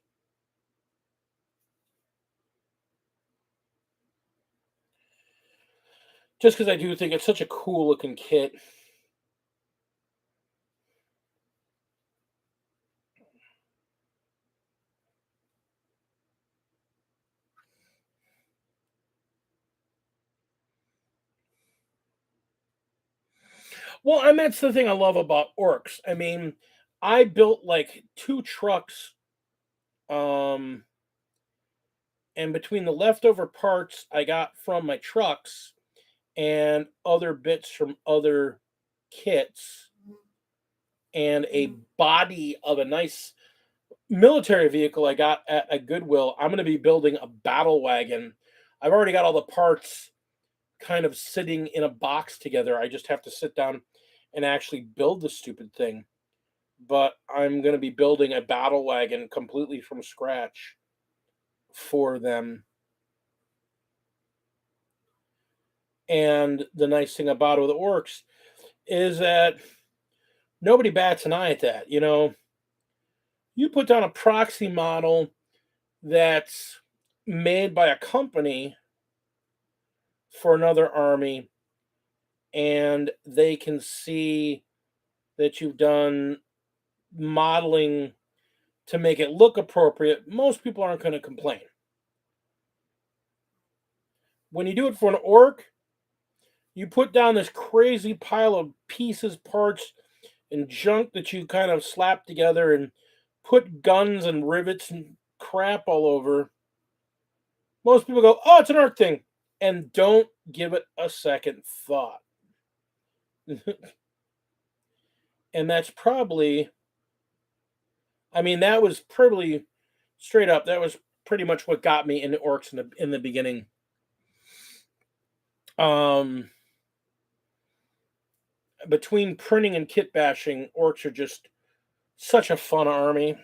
Just because I do think it's such a cool looking kit. Well, and that's the thing I love about orcs. I mean, I built like 2 trucks, um, and between the leftover parts I got from my trucks and other bits from other kits and a body of a nice military vehicle I got at a Goodwill, I'm going to be building a battle wagon. I've already got all the parts kind of sitting in a box together. I just have to sit down and actually build the stupid thing. But I'm going to be building a battle wagon completely from scratch for them. And the nice thing about it with the orcs is that nobody bats an eye at that. You know, you put down a proxy model that's made by a company for another army, and they can see that you've done modeling to make it look appropriate, most people aren't going to complain. When you do it for an orc, you put down this crazy pile of pieces, parts, and junk that you kind of slap together and put guns and rivets and crap all over. Most people go, "Oh, it's an art thing," and don't give it a second thought. And that's probably, I mean, that was probably straight up. That was pretty much what got me into orcs in the beginning. Um, Between printing and kit bashing, orcs are just such a fun army.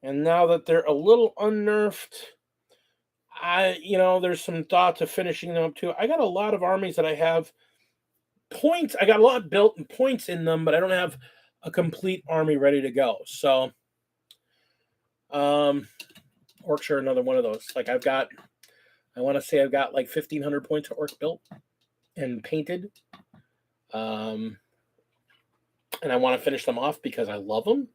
And now that they're a little unnerfed, there's some thought to finishing them up too. I got a lot of armies that I have points. I got a lot built and points in them, but I don't have a complete army ready to go. So, orcs are another one of those. Like I want to say I've got like 1,500 points of orc built and painted. And I want to finish them off because I love them.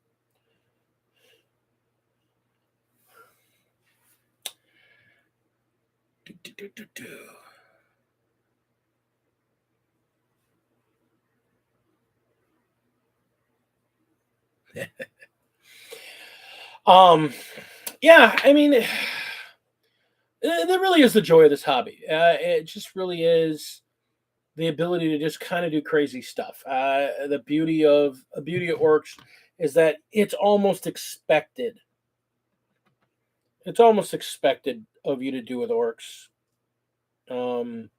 Yeah, I mean, that really is the joy of this hobby. It just really is. the ability to just kind of do crazy stuff. The beauty of orcs is that it's almost expected. It's almost expected of you to do with orcs. Um,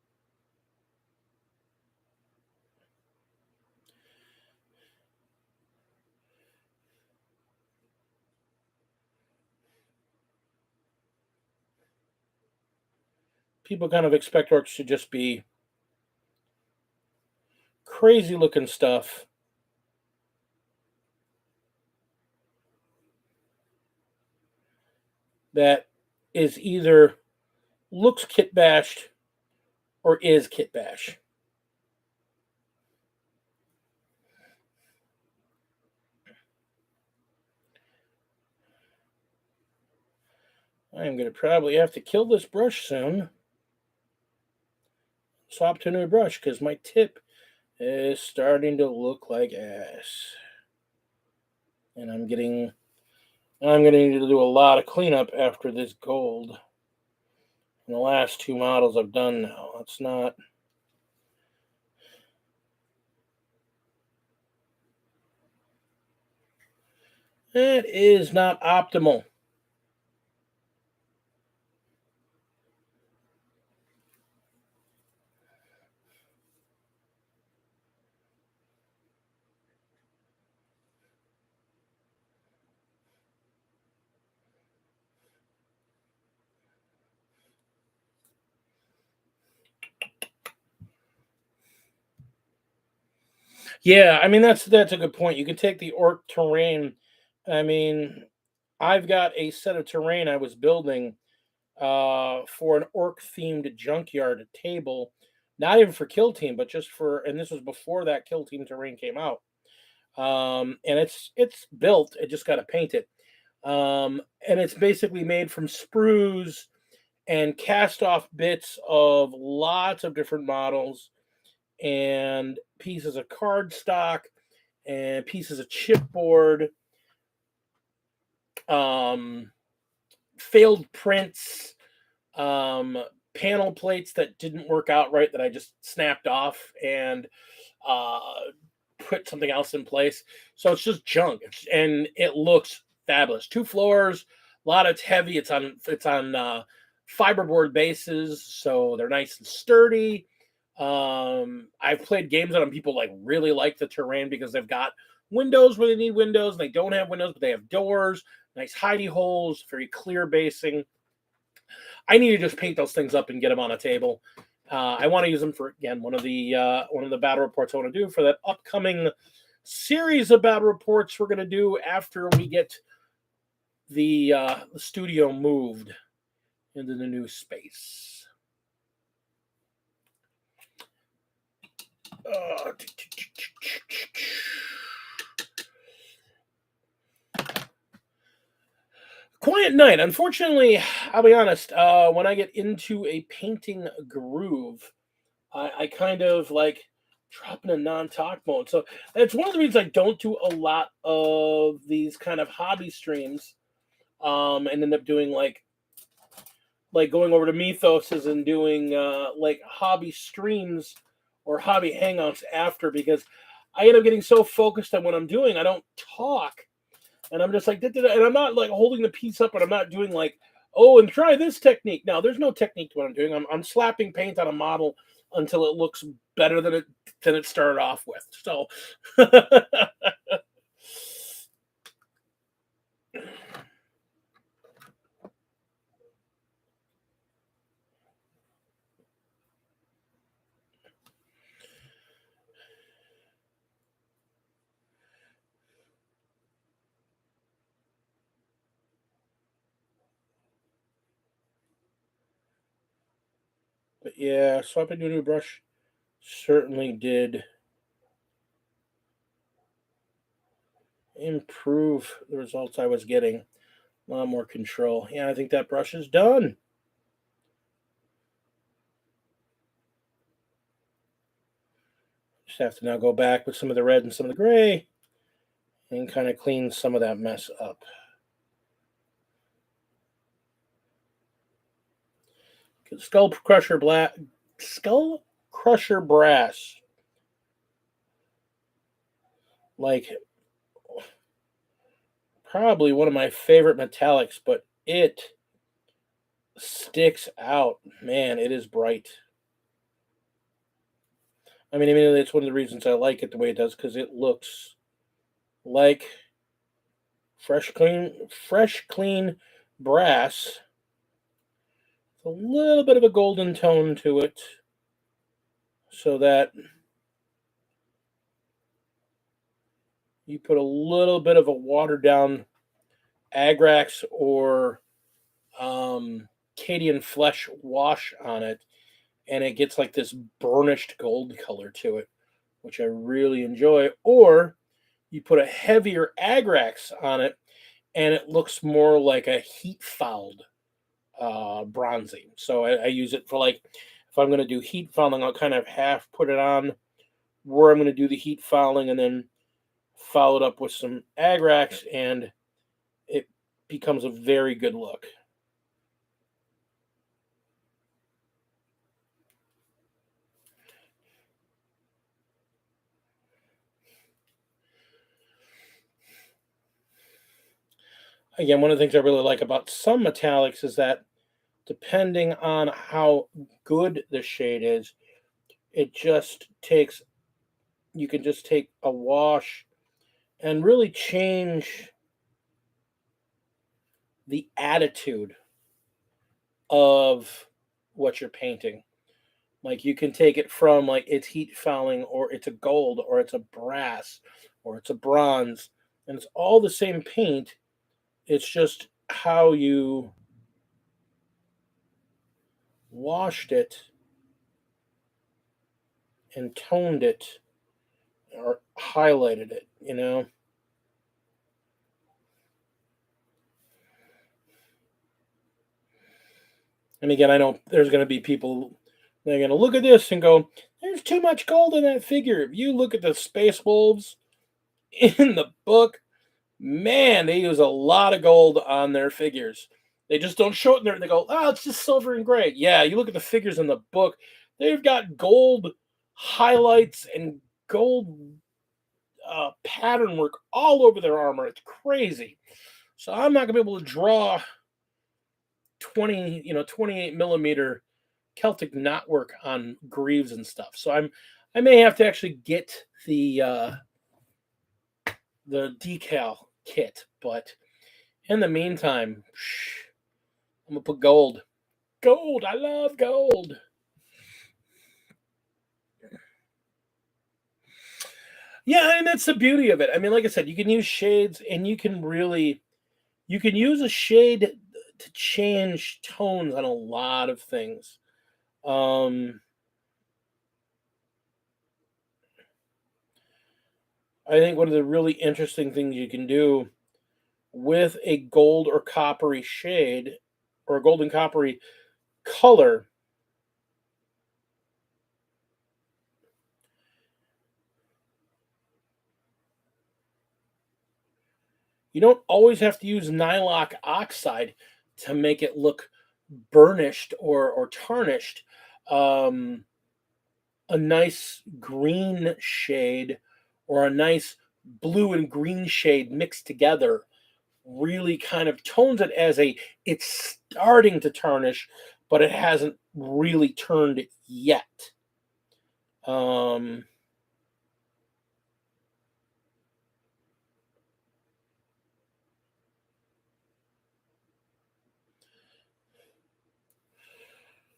People kind of expect orcs to just be crazy looking stuff that is either looks kit bashed or is kit bash. I am going to probably have to kill this brush soon. Swap to a new brush because my tip is starting to look like ass. And I'm going to need to do a lot of cleanup after this gold. And the last two models I've done now. That's not. That is not optimal. Yeah, I mean that's a good point. You can take the orc terrain. I mean, I've got a set of terrain I was building for an orc themed junkyard table, not even for Kill Team, but just for, and this was before that Kill Team terrain came out. And it's built. It just got to paint it. And it's basically made from sprues and cast off bits of lots of different models and pieces of cardstock and pieces of chipboard, um, failed prints, um, panel plates that didn't work out right that I just snapped off and uh, put something else in place. So it's just junk, and it looks fabulous. Two floors, a lot. It's heavy. It's on fiberboard bases, so they're nice and sturdy. I've played games on them. People like really like the terrain because they've got windows where they need windows. And they don't have windows, but they have doors. Nice hidey holes, very clear basing. I need to just paint those things up and get them on a table. I want to use them for, again, one of the battle reports I want to do for that upcoming series of battle reports we're going to do after we get the studio moved into the new space. Quiet night. Unfortunately, I'll be honest. When I get into a painting groove, I kind of like drop in a non-talk mode. So that's one of the reasons I don't do a lot of these kind of hobby streams, and end up doing like going over to Mythoses and doing like hobby streams or hobby hangouts after, because I end up getting so focused on what I'm doing, I don't talk. And I'm just like, and I'm not like holding the piece up, and I'm not doing like, oh, and try this technique. Now, there's no technique to what I'm doing. I'm slapping paint on a model until it looks better than it started off with. So, but yeah, swapping to a new brush certainly did improve the results I was getting. A lot more control. Yeah, I think that brush is done. Just have to now go back with some of the red and some of the gray and kind of clean some of that mess up. Skull crusher brass. Like, probably one of my favorite metallics, but it sticks out. Man, it is bright. I mean, it's one of the reasons I like it the way it does, because it looks like fresh, clean brass. A little bit of a golden tone to it, so that you put a little bit of a watered down Agrax or Cadian flesh wash on it, and it gets like this burnished gold color to it, which I really enjoy. Or you put a heavier Agrax on it, and it looks more like a heat fouled bronzing. So I use it for, like, if I'm going to do heat fouling, I'll kind of half put it on where I'm going to do the heat fouling, and then foul it up with some Agrax, and it becomes a very good look. Again, one of the things I really like about some metallics is that depending on how good the shade is, it just takes, you can just take a wash and really change the attitude of what you're painting. Like, you can take it from, like, it's heat fouling, or it's a gold, or it's a brass, or it's a bronze, and it's all the same paint. It's just how you washed it and toned it or highlighted it, And again, I know there's going to be people, they're going to look at this and go, there's too much gold in that figure. If you look at the Space Wolves in the book, man, they use a lot of gold on their figures. They just don't show it in there. They go, oh, it's just silver and gray. Yeah, you look at the figures in the book, they've got gold highlights and gold pattern work all over their armor. It's crazy. So I'm not going to be able to draw 28 millimeter Celtic knotwork on greaves and stuff. So I may have to actually get the decal kit, but in the meantime, I'm gonna put gold. Gold, I love gold. Yeah, and that's the beauty of it. I mean, like I said, you can use shades, and you can use a shade to change tones on a lot of things. I think one of the really interesting things you can do with a gold or coppery shade, or a golden coppery color, you don't always have to use nylock oxide to make it look burnished or tarnished. A nice green shade or a nice blue and green shade mixed together really kind of tones it as it's starting to tarnish, but it hasn't really turned yet.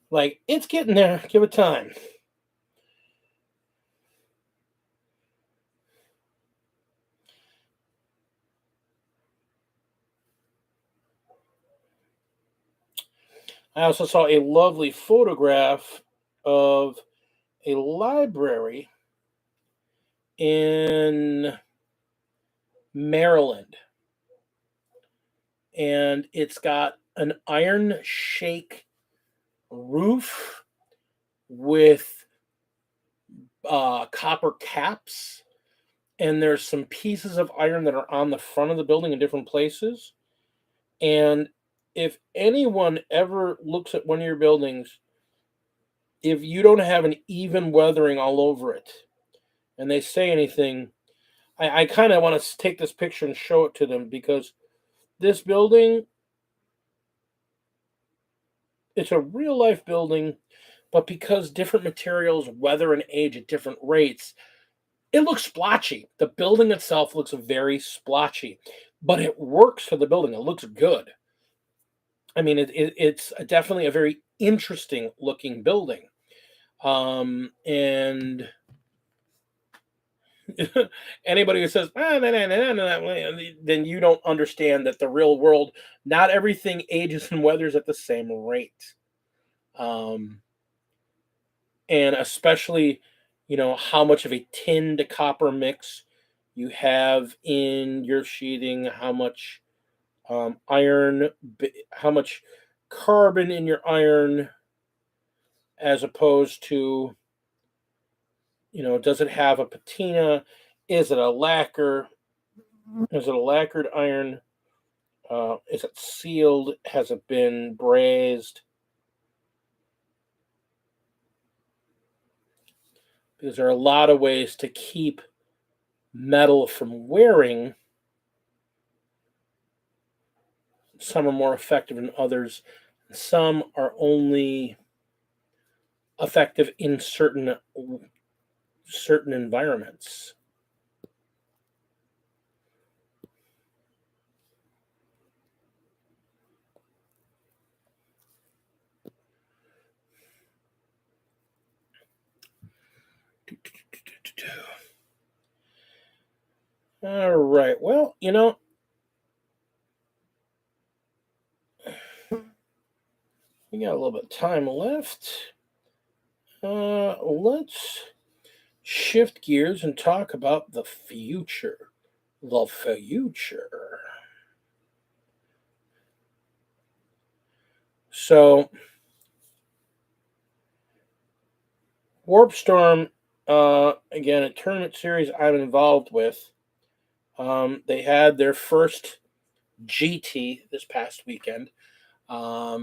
Like, it's getting there. Give it time. I also saw a lovely photograph of a library in Maryland, and it's got an iron shake roof with copper caps, and there's some pieces of iron that are on the front of the building in different places. And if anyone ever looks at one of your buildings if you don't have an even weathering all over it and they say anything, I kind of want to take this picture and show it to them because this building, it's a real life building, but because different materials weather and age at different rates, it looks splotchy. The building itself looks very splotchy, but it works for the building. It looks good. I mean, it's definitely a very interesting looking building. And anybody who says, then you don't understand that the real world, not everything ages and weathers at the same rate. Um, and especially, how much of a tin to copper mix you have in your sheathing, how much iron, how much carbon in your iron, as opposed to, does it have a patina? Is it a lacquer? Is it a lacquered iron? Is it sealed? Has it been brazed? Because there are a lot of ways to keep metal from wearing. Some are more effective than others. Some are only effective in certain environments. All right. Well, we got a little bit of time left. Let's shift gears and talk about the future. The future. So, Warp Storm, again, a tournament series I'm involved with. They had their first GT this past weekend. A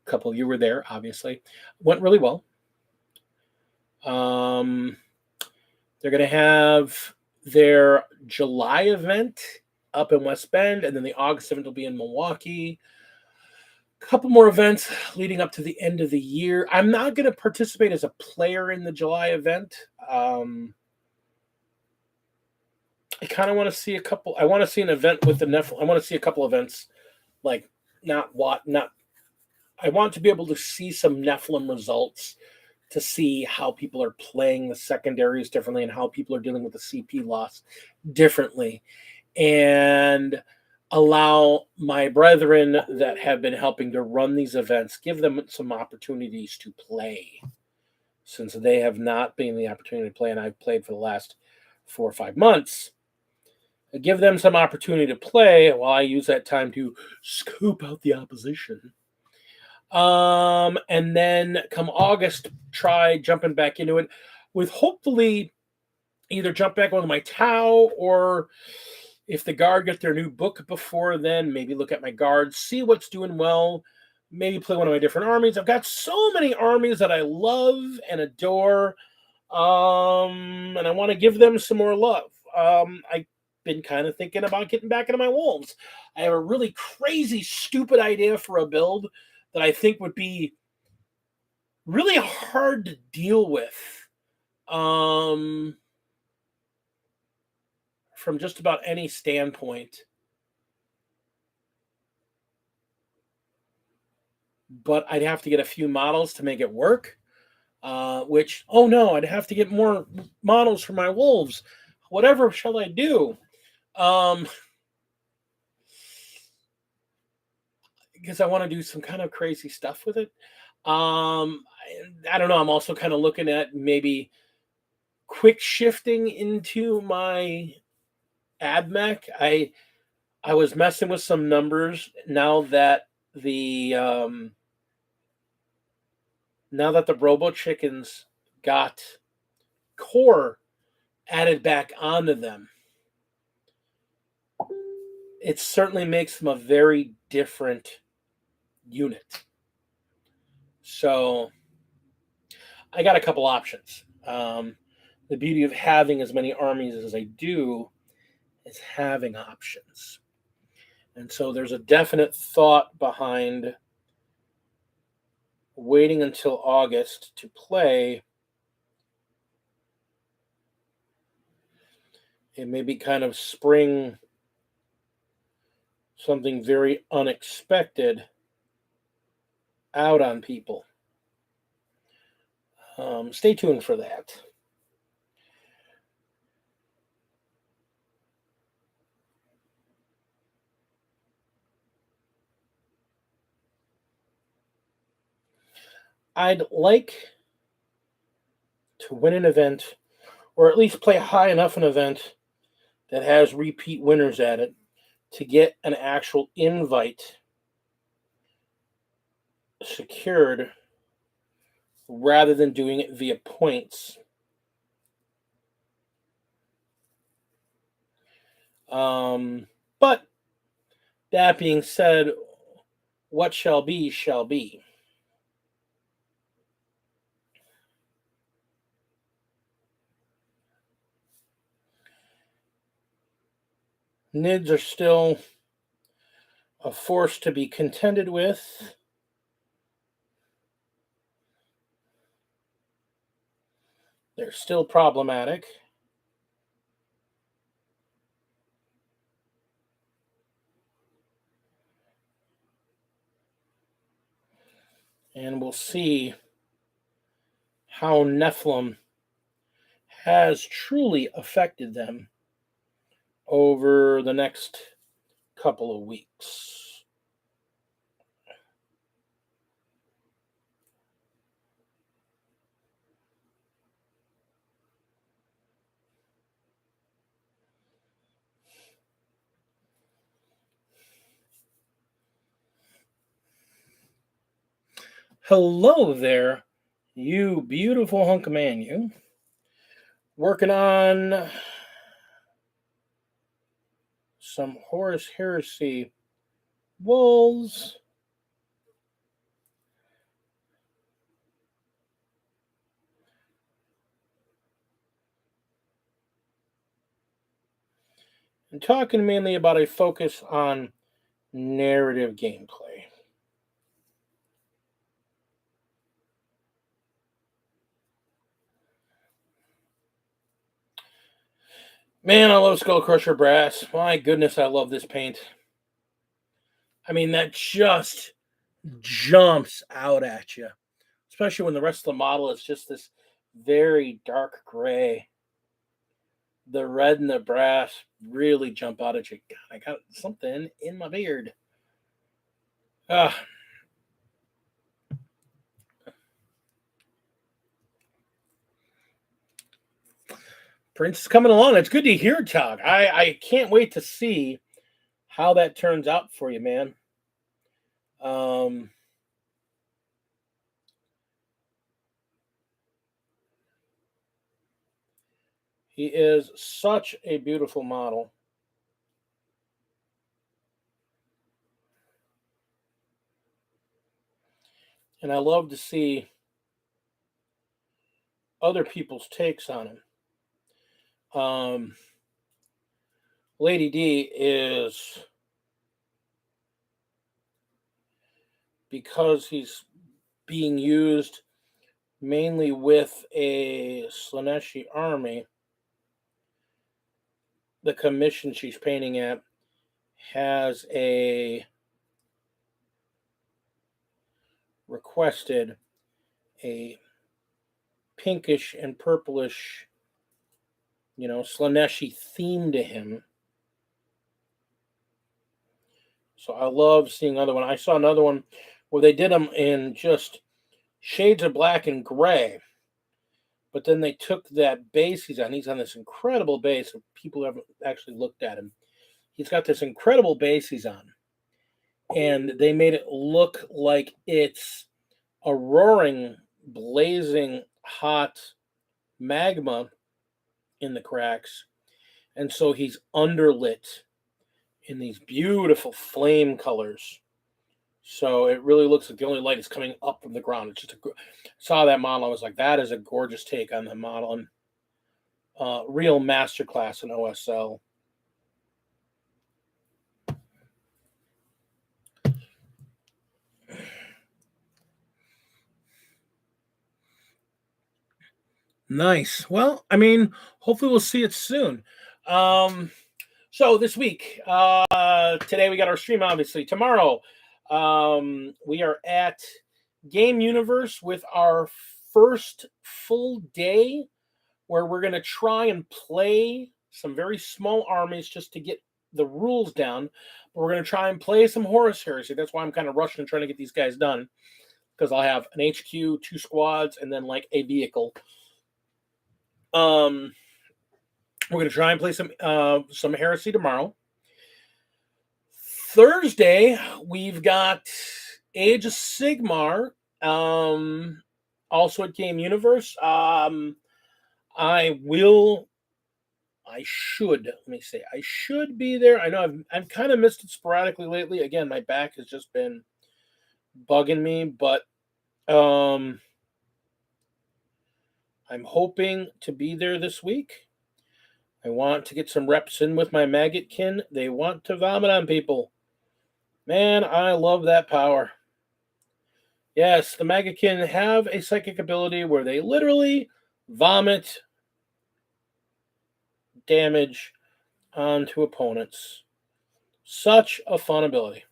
couple of you were there, obviously. Went really well. They're going to have their July event up in West Bend, and then the August event will be in Milwaukee. A couple more events leading up to the end of the year. I'm not going to participate as a player in the July event. I kind of want to see a couple. I want to see an event with the Nephilim. I want to see a couple events, like not. I want to be able to see some Nephilim results to see how people are playing the secondaries differently and how people are dealing with the CP loss differently, and allow my brethren that have been helping to run these events, give them some opportunities to play, since they have not been the opportunity to play, and I've played for the last 4 or 5 months. Give them some opportunity to play while I use that time to scoop out the opposition. And then come August, try jumping back into it with hopefully either jump back onto my Tau, or if the guard get their new book before then, maybe look at my guards, see what's doing well, maybe play one of my different armies. I've got so many armies that I love and adore, and I want to give them some more love. I've been kind of thinking about getting back into my wolves. I have a really crazy, stupid idea for a build that I think would be really hard to deal with from just about any standpoint. But I'd have to get a few models to make it work, which, oh no, I'd have to get more models for my wolves. Whatever shall I do? Because I want to do some kind of crazy stuff with it. I don't know. I'm also kind of looking at maybe quick shifting into my AdMech. I was messing with some numbers now that the Robo Chickens got core added back onto them. It certainly makes them a very different unit. So I got a couple options. The beauty of having as many armies as I do is having options. And so there's a definite thought behind waiting until August to play and maybe kind of spring something very unexpected out on people. Stay tuned for that. I'd like to win an event, or at least play high enough an event that has repeat winners at it to get an actual invite secured rather than doing it via points. But that being said, what shall be, shall be. NIDs are still a force to be contended with. They're still problematic. And we'll see how Nephilim has truly affected them over the next couple of weeks. Hello there, you beautiful hunk of man, you. Working on some Horus Heresy wolves. And talking mainly about a focus on narrative gameplay. Man, I love Skull Crusher Brass. My goodness, I love this paint. I mean, that just jumps out at you, especially when the rest of the model is just this very dark gray. The red and the brass really jump out at you. God, I got something in my beard. Ah. Prince is coming along. It's good to hear, Tog. I can't wait to see how that turns out for you, man. He is such a beautiful model. And I love to see other people's takes on him. Lady D is, because he's being used mainly with a Slaneshi army, the commission she's painting at has a requested a pinkish and purplish, Slaneshi theme to him. So I love seeing another one. I saw another one where they did them in just shades of black and gray, but then they took that base he's on. He's on this incredible base. People haven't actually looked at him. He's got this incredible base he's on, and they made it look like it's a roaring, blazing hot magma in the cracks, and so he's underlit in these beautiful flame colors. So it really looks like the only light is coming up from the ground. It's just saw that model. I was like, that is a gorgeous take on the model, and real masterclass in OSL. Nice. Well, I mean, hopefully we'll see it soon. So this week, today we got our stream, obviously. Tomorrow, we are at Game Universe with our first full day where we're going to try and play some very small armies just to get the rules down. But we're going to try and play some Horus Heresy. That's why I'm kind of rushing and trying to get these guys done, because I'll have an HQ, 2 squads, and then like a vehicle. We're going to try and play some Heresy tomorrow. Thursday, we've got Age of Sigmar, also at Game Universe. I should be there. I know I've kind of missed it sporadically lately. Again, my back has just been bugging me, but I'm hoping to be there this week. I want to get some reps in with my Maggotkin. They want to vomit on people. Man, I love that power. Yes, the Maggotkin have a psychic ability where they literally vomit damage onto opponents. Such a fun ability.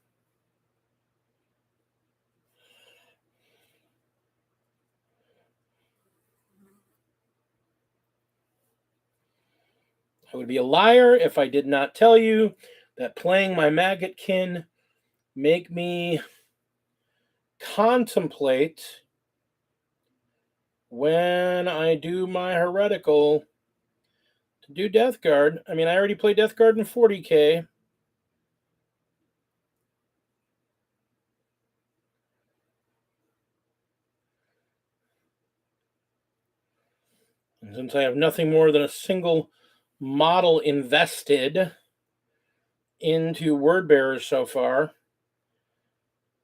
I would be a liar if I did not tell you that playing my Maggotkin make me contemplate when I do my heretical to do Death Guard. I mean, I already played Death Guard in 40K. And since I have nothing more than a single model invested into Word Bearers so far,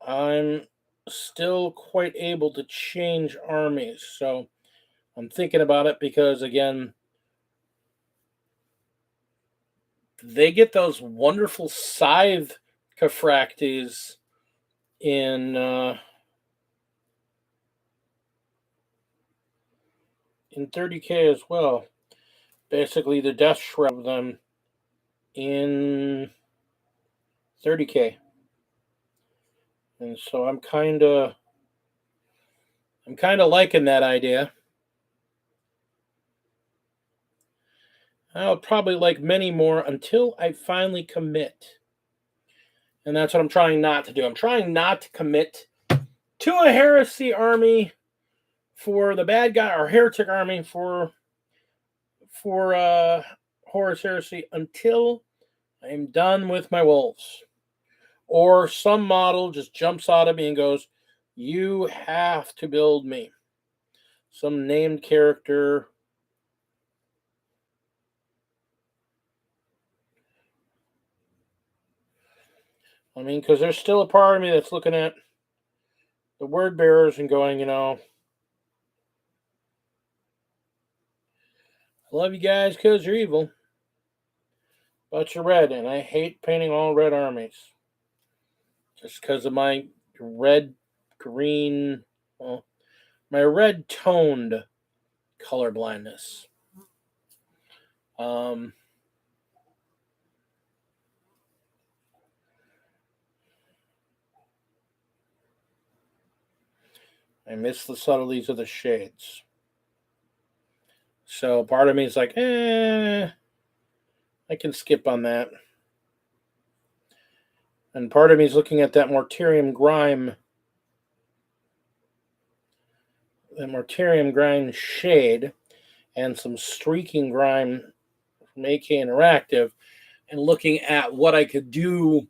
I'm still quite able to change armies. So I'm thinking about it because, again, they get those wonderful scythe Kafraktis in 30K as well. Basically, the death shroud of them in 30K. And so I'm kind of liking that idea. I'll probably like many more until I finally commit. And that's what I'm trying not to do. I'm trying not to commit to a heresy army for the bad guy, or heretic army for Horus Heresy until I'm done with my wolves. Or some model just jumps out at me and goes, you have to build me. Some named character. I mean, because there's still a part of me that's looking at the Word Bearers and going, I love you guys because you're evil, but you're red, and I hate painting all red armies. Just because of my red-green, my red-toned color blindness. I miss the subtleties of the shades. So part of me is like, I can skip on that. And part of me is looking at that Mortarium Grime shade and some Streaking Grime from AK Interactive, and looking at what I could do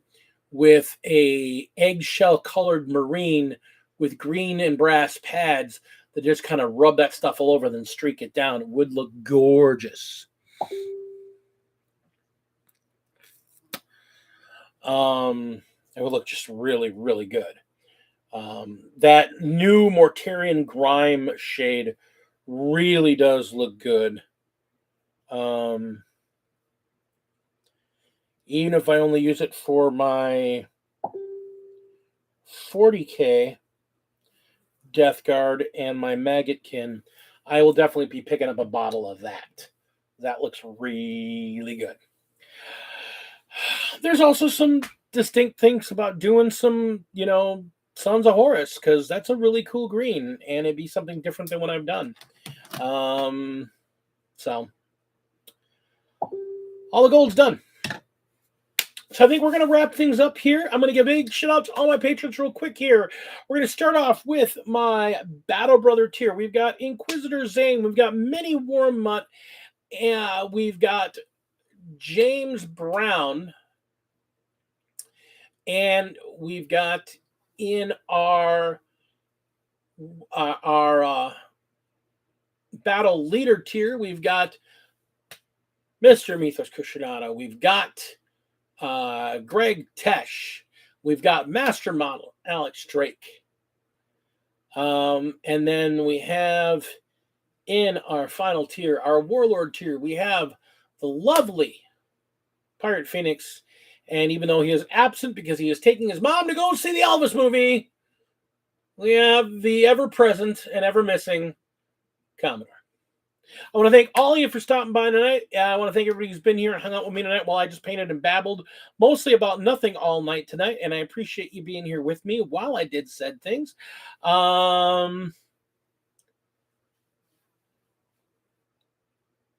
with a eggshell colored marine with green and brass pads that just kind of rub that stuff all over and then streak it down. It would look gorgeous. It would look just really, really good. That new Mortarian Grime shade really does look good. Even if I only use it for my 40k Death Guard and my Maggotkin, I will definitely be picking up a bottle of that. That looks really good. There's also some distinct things about doing some, Sons of Horus, because that's a really cool green, and it'd be something different than what I've done. So all the gold's done. So I think we're going to wrap things up here. I'm going to give a big shout out to all my patrons real quick here. We're going to start off with my Battle Brother tier. We've got Inquisitor Zane. We've got Mini Warm Mutt. And we've got James Brown. And we've got in our Battle Leader tier, we've got Mr. Mythos Kushinato. We've got Greg Tesh. We've got Master Model Alex Drake. And then we have in our final tier, our Warlord tier, we have the lovely Pirate Phoenix. And even though he is absent because he is taking his mom to go see the Elvis movie, we have the ever-present and ever-missing Commodore. I want to thank all of you for stopping by tonight. I want to thank everybody who's been here and hung out with me tonight while I just painted and babbled mostly about nothing all night tonight. And I appreciate you being here with me while I did said things.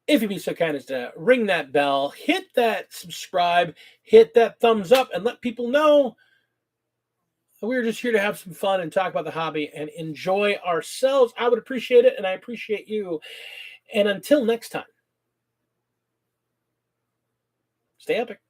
If you'd be so kind as to ring that bell, hit that subscribe, hit that thumbs up, and let people know we're just here to have some fun and talk about the hobby and enjoy ourselves. I would appreciate it, and I appreciate you. And until next time, stay epic.